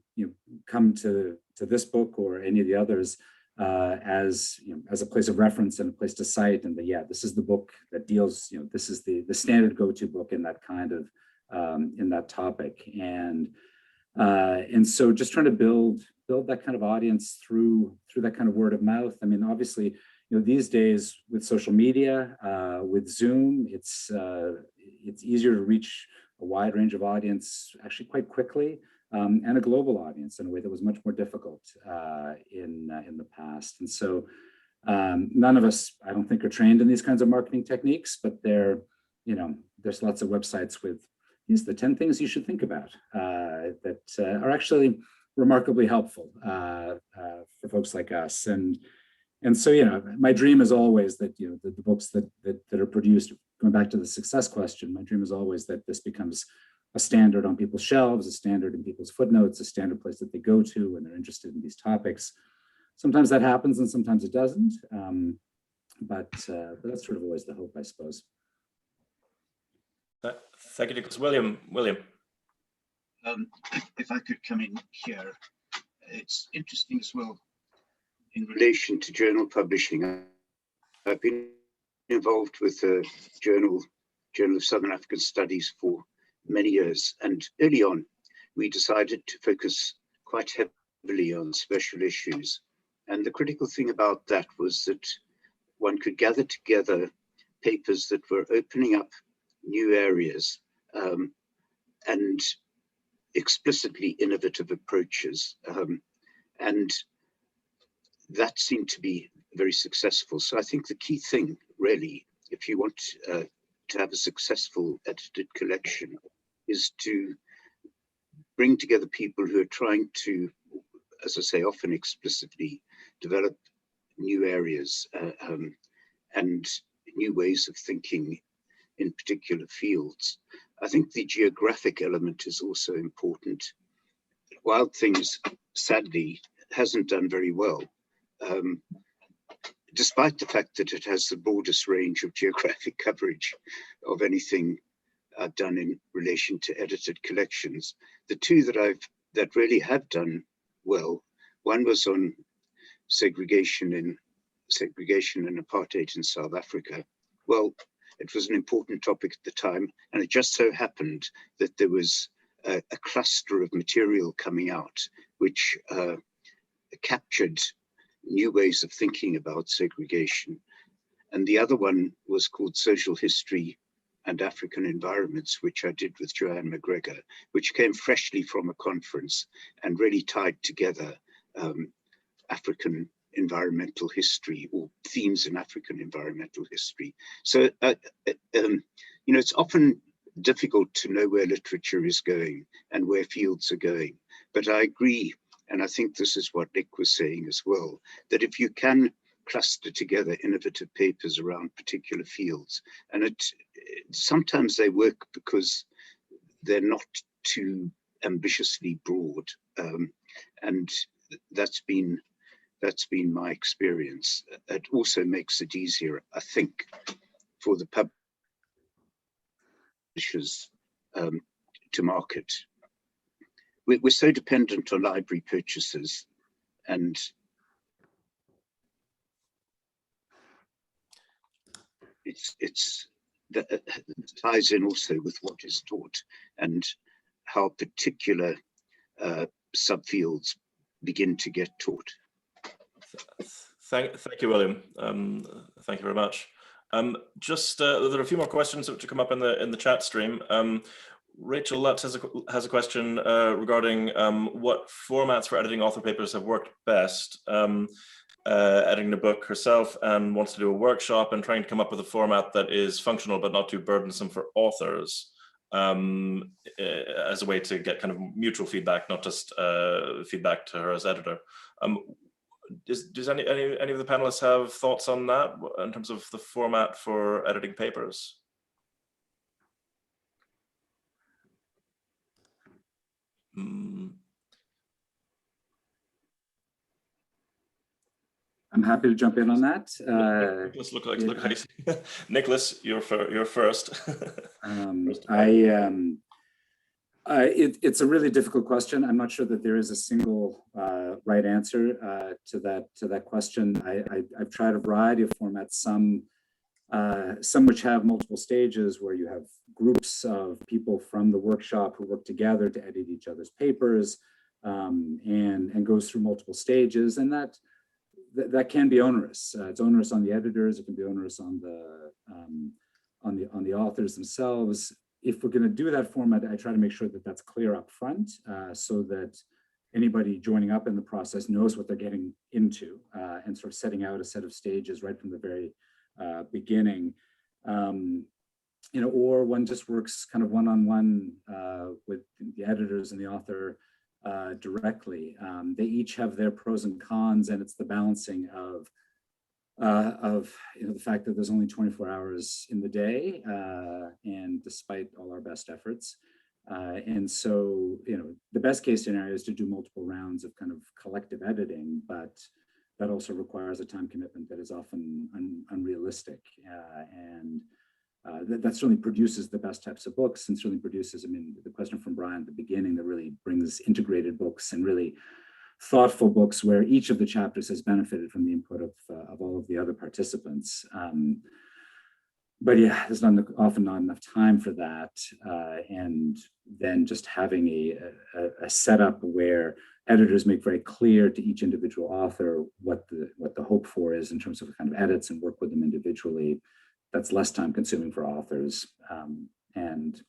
come to this book or any of the others as a place of reference and a place to cite, and this is the book that deals, this is the standard go-to book in that kind of in that topic. And so just trying to build that kind of audience through that kind of word of mouth. I mean, obviously, these days with social media, with Zoom, it's easier to reach a wide range of audience actually quite quickly, and a global audience in a way that was much more difficult in the past. And so none of us, I don't think, are trained in these kinds of marketing techniques, but there's lots of websites with these are the 10 things you should think about that are actually remarkably helpful for folks like us. And so, my dream is always that, the books that are produced, going back to the success question, my dream is always that this becomes a standard on people's shelves, a standard in people's footnotes, a standard place that they go to when they're interested in these topics. Sometimes that happens and sometimes it doesn't. But that's sort of always the hope, I suppose. Thank you, Nicholas. William. If I could come in here, it's interesting as well in relation to journal publishing. I've been involved with the Journal of Southern African Studies for many years, and early on we decided to focus quite heavily on special issues. And the critical thing about that was that one could gather together papers that were opening up new areas and explicitly innovative approaches. And that seemed to be very successful. So I think the key thing, really, if you want to have a successful edited collection, is to bring together people who are trying to, as I say, often explicitly develop new areas and new ways of thinking in particular fields. I think the geographic element is also important. Wild Things, sadly, hasn't done very well, despite the fact that it has the broadest range of geographic coverage of anything I've done in relation to edited collections. The two that really have done well, one was on segregation and apartheid in South Africa. Well, it was an important topic at the time, and it just so happened that there was a cluster of material coming out which captured new ways of thinking about segregation. And the other one was called Social History and African Environments, which I did with Joanne McGregor, which came freshly from a conference and really tied together African environmental history, or themes in African environmental history. So, it's often difficult to know where literature is going and where fields are going. But I agree, and I think this is what Nick was saying as well, that if you can cluster together innovative papers around particular fields, and sometimes they work because they're not too ambitiously broad, and that's been my experience. It also makes it easier, I think, for the publishers to market. We're so dependent on library purchases, and that ties in also with what is taught and how particular subfields begin to get taught. Thank you, William. Thank you very much. There are a few more questions which have come up in the chat stream. Rachel Lutz has a question regarding what formats for editing author papers have worked best. Editing the book herself and wants to do a workshop and trying to come up with a format that is functional but not too burdensome for authors, as a way to get kind of mutual feedback, not just feedback to her as editor. Does any of the panelists have thoughts on that in terms of the format for editing papers? I'm happy to jump in on that. Nicholas, you're first. It's a really difficult question. I'm not sure that there is a single right answer to that question. I've tried a variety of formats, some which have multiple stages where you have groups of people from the workshop who work together to edit each other's papers, and goes through multiple stages, and that can be onerous. It's onerous on the editors. It can be onerous on the authors themselves. If we're going to do that format, I try to make sure that that's clear up front, so that anybody joining up in the process knows what they're getting into, and sort of setting out a set of stages right from the very beginning. Or one just works kind of one-on-one with the editors and the author directly. They each have their pros and cons, and it's the balancing of the fact that there's only 24 hours in the day, and despite all our best efforts, and so the best case scenario is to do multiple rounds of kind of collective editing, but that also requires a time commitment that is often unrealistic, and that certainly produces the best types of books, and certainly produces, the question from Brian at the beginning, that really brings integrated books and really thoughtful books where each of the chapters has benefited from the input of all of the other participants. But yeah, there's often not enough time for that. And then just having a setup where editors make very clear to each individual author what the hope for is in terms of kind of edits, and work with them individually. That's less time consuming for authors. And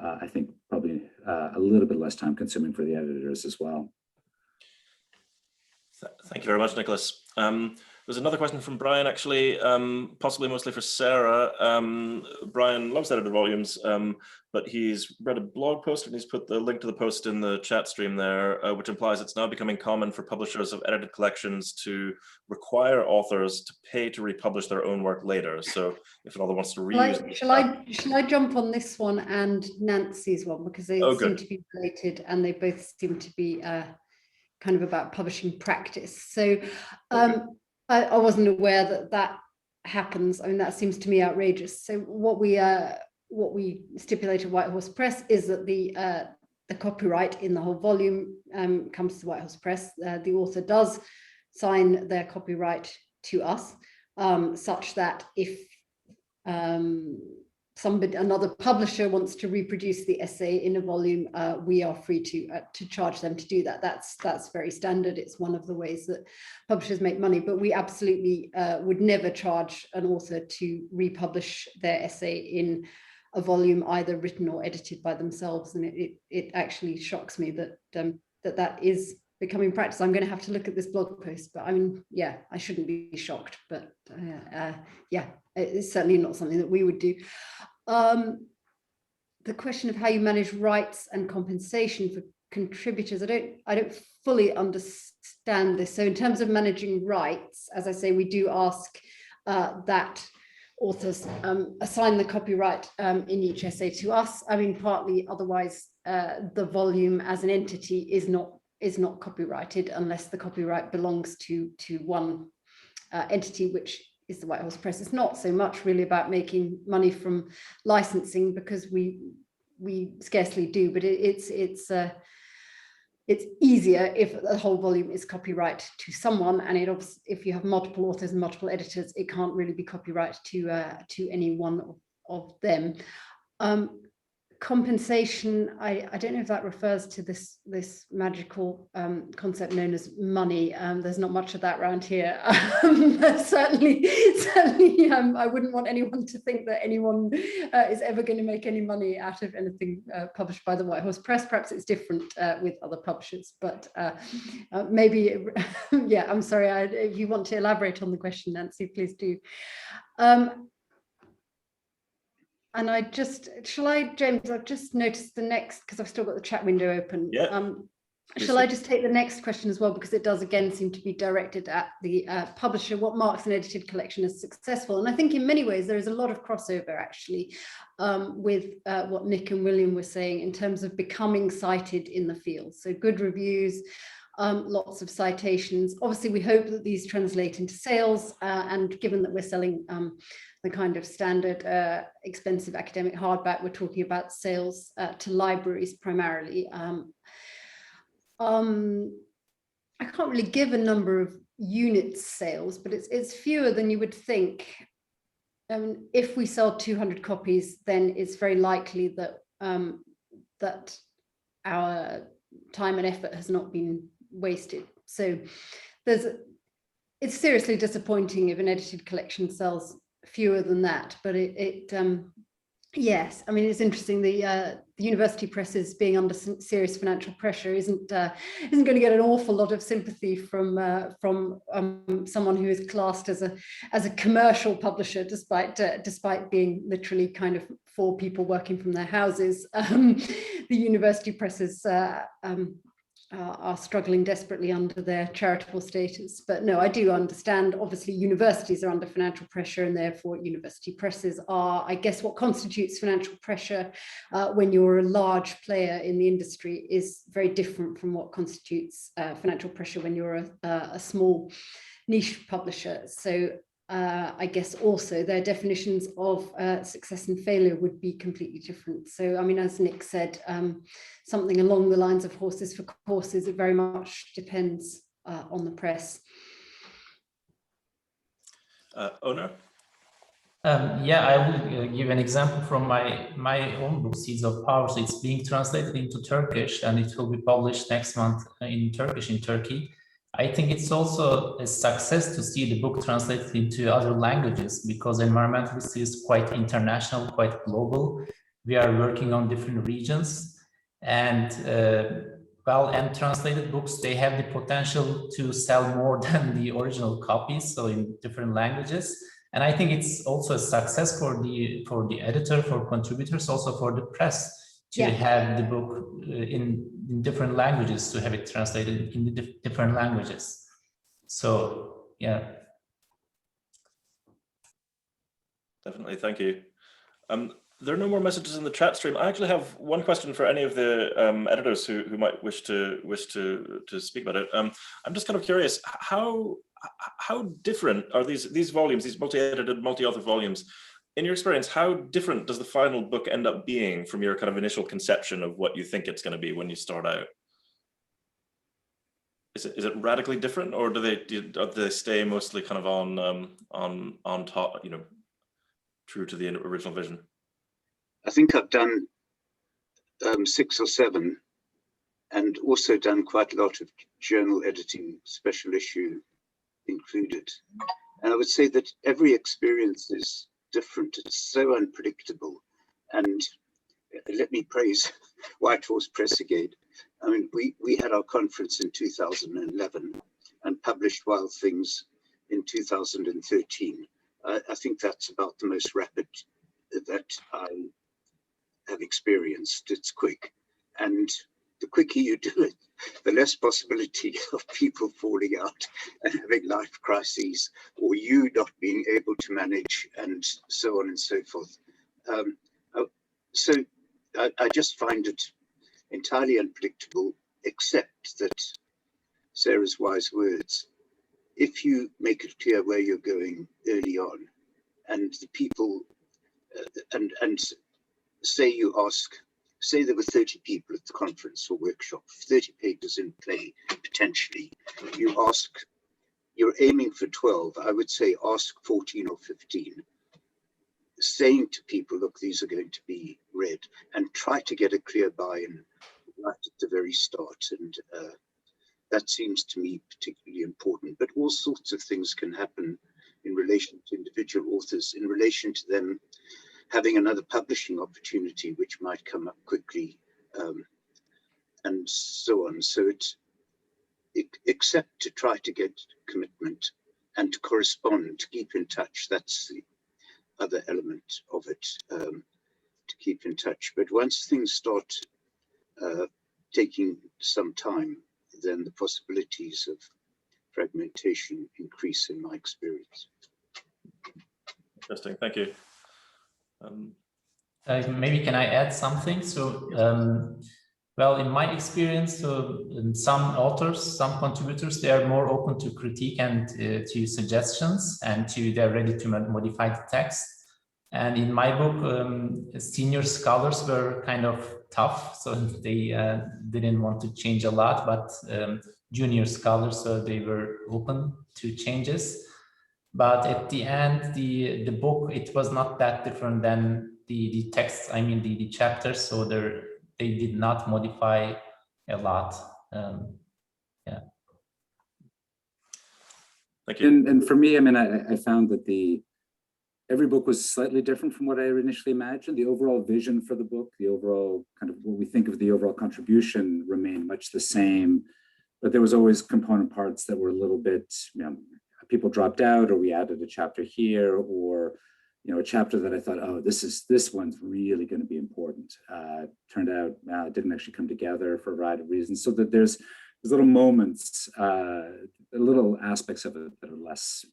I think probably a little bit less time consuming for the editors as well. Thank you very much, Nicholas. There's another question from Brian, actually, possibly mostly for Sarah. Brian loves edited volumes, but he's read a blog post and he's put the link to the post in the chat stream there, which implies it's now becoming common for publishers of edited collections to require authors to pay to republish their own work later. So if an author wants to reuse... Shall I jump on this one and Nancy's one, because they seem to be related, and they both seem to be kind of about publishing practice. So I wasn't aware that happens. That seems to me outrageous. So what we what we stipulated White Horse Press is that the copyright in the whole volume comes to White Horse Press. The author does sign their copyright to us, such that if another publisher wants to reproduce the essay in a volume, we are free to charge them to do that. That's very standard. It's one of the ways that publishers make money, but we absolutely would never charge an author to republish their essay in a volume either written or edited by themselves. And it actually shocks me that that is becoming practice. I'm going to have to look at this blog post, but I mean, yeah, I shouldn't be shocked, but yeah, it's certainly not something that we would do. The question of how you manage rights and compensation for contributors, I don't fully understand this. So in terms of managing rights, as I say, we do ask that authors assign the copyright in each essay to us. I mean, partly otherwise the volume as an entity is not copyrighted unless the copyright belongs to one entity, which is the White Horse Press. It's not so much really about making money from licensing, because we scarcely do, but it's easier if the whole volume is copyright to someone, and if you have multiple authors and multiple editors, it can't really be copyright to any one of them. Compensation, I don't know if that refers to this magical concept known as money. There's not much of that around here. Certainly, I wouldn't want anyone to think that anyone is ever going to make any money out of anything published by the White Horse Press. Perhaps it's different with other publishers, but maybe, yeah, I'm sorry, if you want to elaborate on the question, Nancy, please do. And James, I've just noticed the next, because I've still got the chat window open. Yeah. Shall I just take the next question as well, because it does again seem to be directed at the publisher. What marks an edited collection as successful? And I think in many ways there is a lot of crossover actually with what Nick and William were saying in terms of becoming cited in the field. So good reviews, lots of citations. Obviously, we hope that these translate into sales, and given that we're selling the kind of standard expensive academic hardback, we're talking about sales to libraries primarily. I can't really give a number of unit sales, but it's fewer than you would think. If we sell 200 copies, then it's very likely that that our time and effort has not been wasted. So it's seriously disappointing if an edited collection sells fewer than that, but yes, I mean, it's interesting. The university presses being under serious financial pressure isn't going to get an awful lot of sympathy from someone who is classed as a commercial publisher, despite being literally kind of 4 people working from their houses. The university presses are struggling desperately under their charitable status. But no, I do understand, obviously universities are under financial pressure, and therefore university presses are, I guess, what constitutes financial pressure when you're a large player in the industry is very different from what constitutes financial pressure when you're a small niche publisher. So I guess also their definitions of success and failure would be completely different. So, I mean, as Nick said, something along the lines of horses for courses, it very much depends on the press. Onur? Yeah, I will give an example from my own book, Seeds of Power. So it's being translated into Turkish, and it will be published next month in Turkish in Turkey. I think it's also a success to see the book translated into other languages, because environmentalist is quite international, quite global. We are working on different regions, and and translated books, they have the potential to sell more than the original copies, so in different languages. And I think it's also a success for the editor, for contributors, also for the press, to have the book in different languages, to have it translated in the different languages. So, yeah. Definitely, thank you. There are no more messages in the chat stream. I actually have one question for any of the editors who might wish to speak about it. I'm just kind of curious, how different are these volumes, these multi-edited, multi-author volumes? in your experience, how different does the final book end up being from your kind of initial conception of what you think it's going to be when you start out? Is it radically different, or do they stay mostly kind of on top, you know, true to the original vision? I think I've done 6 or 7, and also done quite a lot of journal editing, special issue included. And I would say that every experience is different. It's so unpredictable. And let me praise White Horse Press again. I mean, we had our conference in 2011 and published Wild Things in 2013. I think that's about the most rapid that I have experienced. It's quick. And the quicker you do it, the less possibility of people falling out and having life crises, or you not being able to manage, and so on and so forth. So I just find it entirely unpredictable, except that Sarah's wise words, if you make it clear where you're going early on, and the people, and say there were 30 people at the conference or workshop, 30 papers in play, potentially, you're aiming for 12, I would say ask 14 or 15, saying to people, look, these are going to be read, and try to get a clear buy-in right at the very start. And that seems to me particularly important. But all sorts of things can happen in relation to individual authors, in relation to them having another publishing opportunity, which might come up quickly, and so on. So except to try to get commitment and to correspond, to keep in touch, that's the other element of it, to keep in touch. But once things start taking some time, then the possibilities of fragmentation increase, in my experience. Interesting, thank you. Maybe can I add something? So, well, in my experience, so some authors, some contributors, they are more open to critique and to suggestions, and they're ready to modify the text. And in my book, senior scholars were kind of tough, so they didn't want to change a lot, but junior scholars, so they were open to changes. But at the end, the book, it was not that different than the text, I mean the chapters, so they did not modify a lot. Yeah. Thank you. And for me, I mean, I found that every book was slightly different from what I initially imagined. The overall vision for the book, the overall kind of what we think of the overall contribution remained much the same, but there was always component parts that were a little bit, you know, people dropped out, or we added a chapter here, or, you know, a chapter that I thought, oh, this one's really going to be important. Turned out it didn't actually come together for a variety of reasons. So that there's little moments, little aspects of it that are less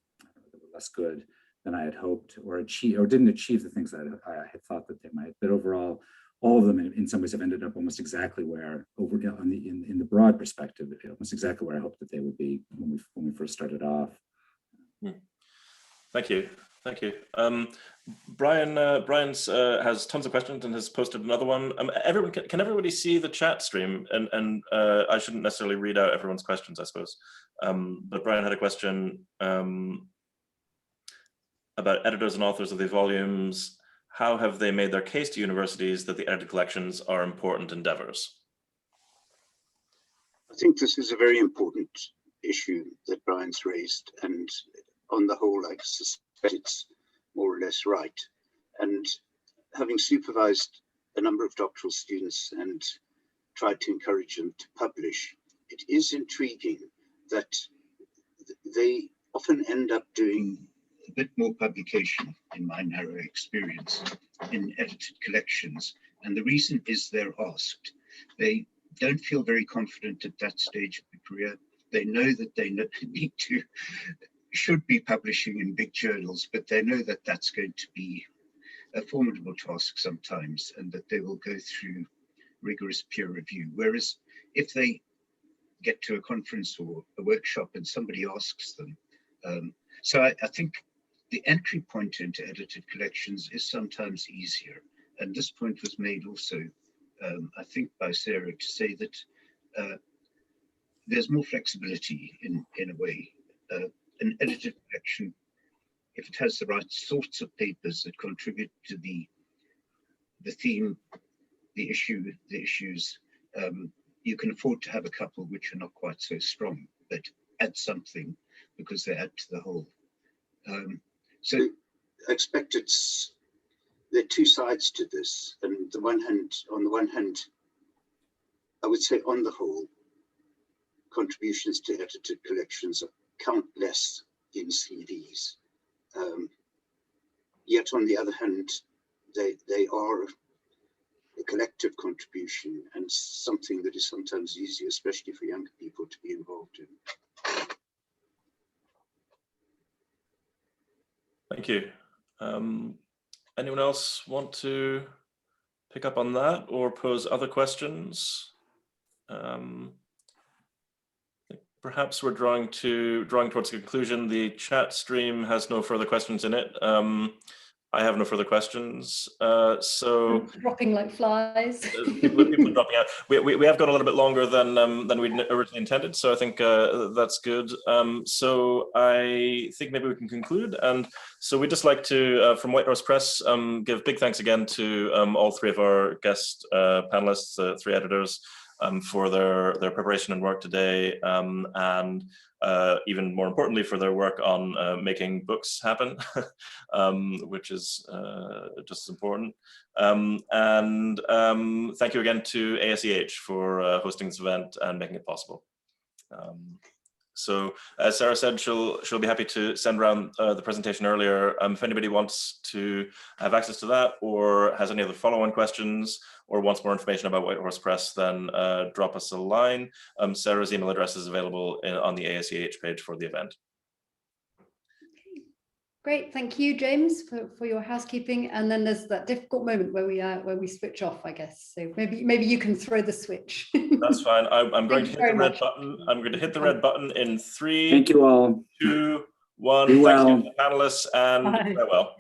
good than I had hoped, or didn't achieve the things that I had thought that they might. But overall, all of them in some ways have ended up almost exactly where, in the broad perspective, almost exactly where I hoped that they would be when we first started off. Thank you. Thank you. Brian has tons of questions and has posted another one. Everyone, can everybody see the chat stream? And I shouldn't necessarily read out everyone's questions, I suppose. But Brian had a question about editors and authors of the volumes. How have they made their case to universities that the edited collections are important endeavors? I think this is a very important issue that Brian's raised, and on the whole, I suspect it's more or less right. And having supervised a number of doctoral students and tried to encourage them to publish, it is intriguing that they often end up doing a bit more publication, in my narrow experience, in edited collections. And the reason is they're asked. They don't feel very confident at that stage of the career. They know that they should be publishing in big journals, but they know that that's going to be a formidable task sometimes, and that they will go through rigorous peer review. Whereas if they get to a conference or a workshop and somebody asks them, so I think the entry point into edited collections is sometimes easier. And this point was made also, I think, by Sarah, to say that there's more flexibility in a way. An edited collection, if it has the right sorts of papers that contribute to the theme, the issues, you can afford to have a couple which are not quite so strong, but add something because they add to the whole. So I expect there are two sides to this. And on the one hand, I would say on the whole, contributions to edited collections count less in CDs. Yet on the other hand, they are a collective contribution and something that is sometimes easier, especially for younger people, to be involved in. Thank you. Anyone else want to pick up on that or pose other questions? Perhaps we're drawing towards a conclusion. The chat stream has no further questions in it. I have no further questions. So dropping like flies. people are dropping out. We have gone a little bit longer than we'd originally intended, so I think that's good. So I think maybe we can conclude. And so we'd just like to, from White Horse Press, give big thanks again to all three of our guest panelists, three editors, for their preparation and work today, and even more importantly for their work on making books happen, which is just as important. And thank you again to ASEH for hosting this event and making it possible. So as Sarah said, she'll be happy to send around the presentation earlier. If anybody wants to have access to that or has any other follow-on questions or wants more information about White Horse Press, then drop us a line. Sarah's email address is available on the ASEH page for the event. Okay. Great, thank you, James, for your housekeeping. And then there's that difficult moment where we switch off, I guess. So maybe you can throw the switch. That's fine. I'm going to hit the red button. I'm going to hit the red button in 3, Thank you all. 2, 1. Be well. Thanks to the panelists and farewell.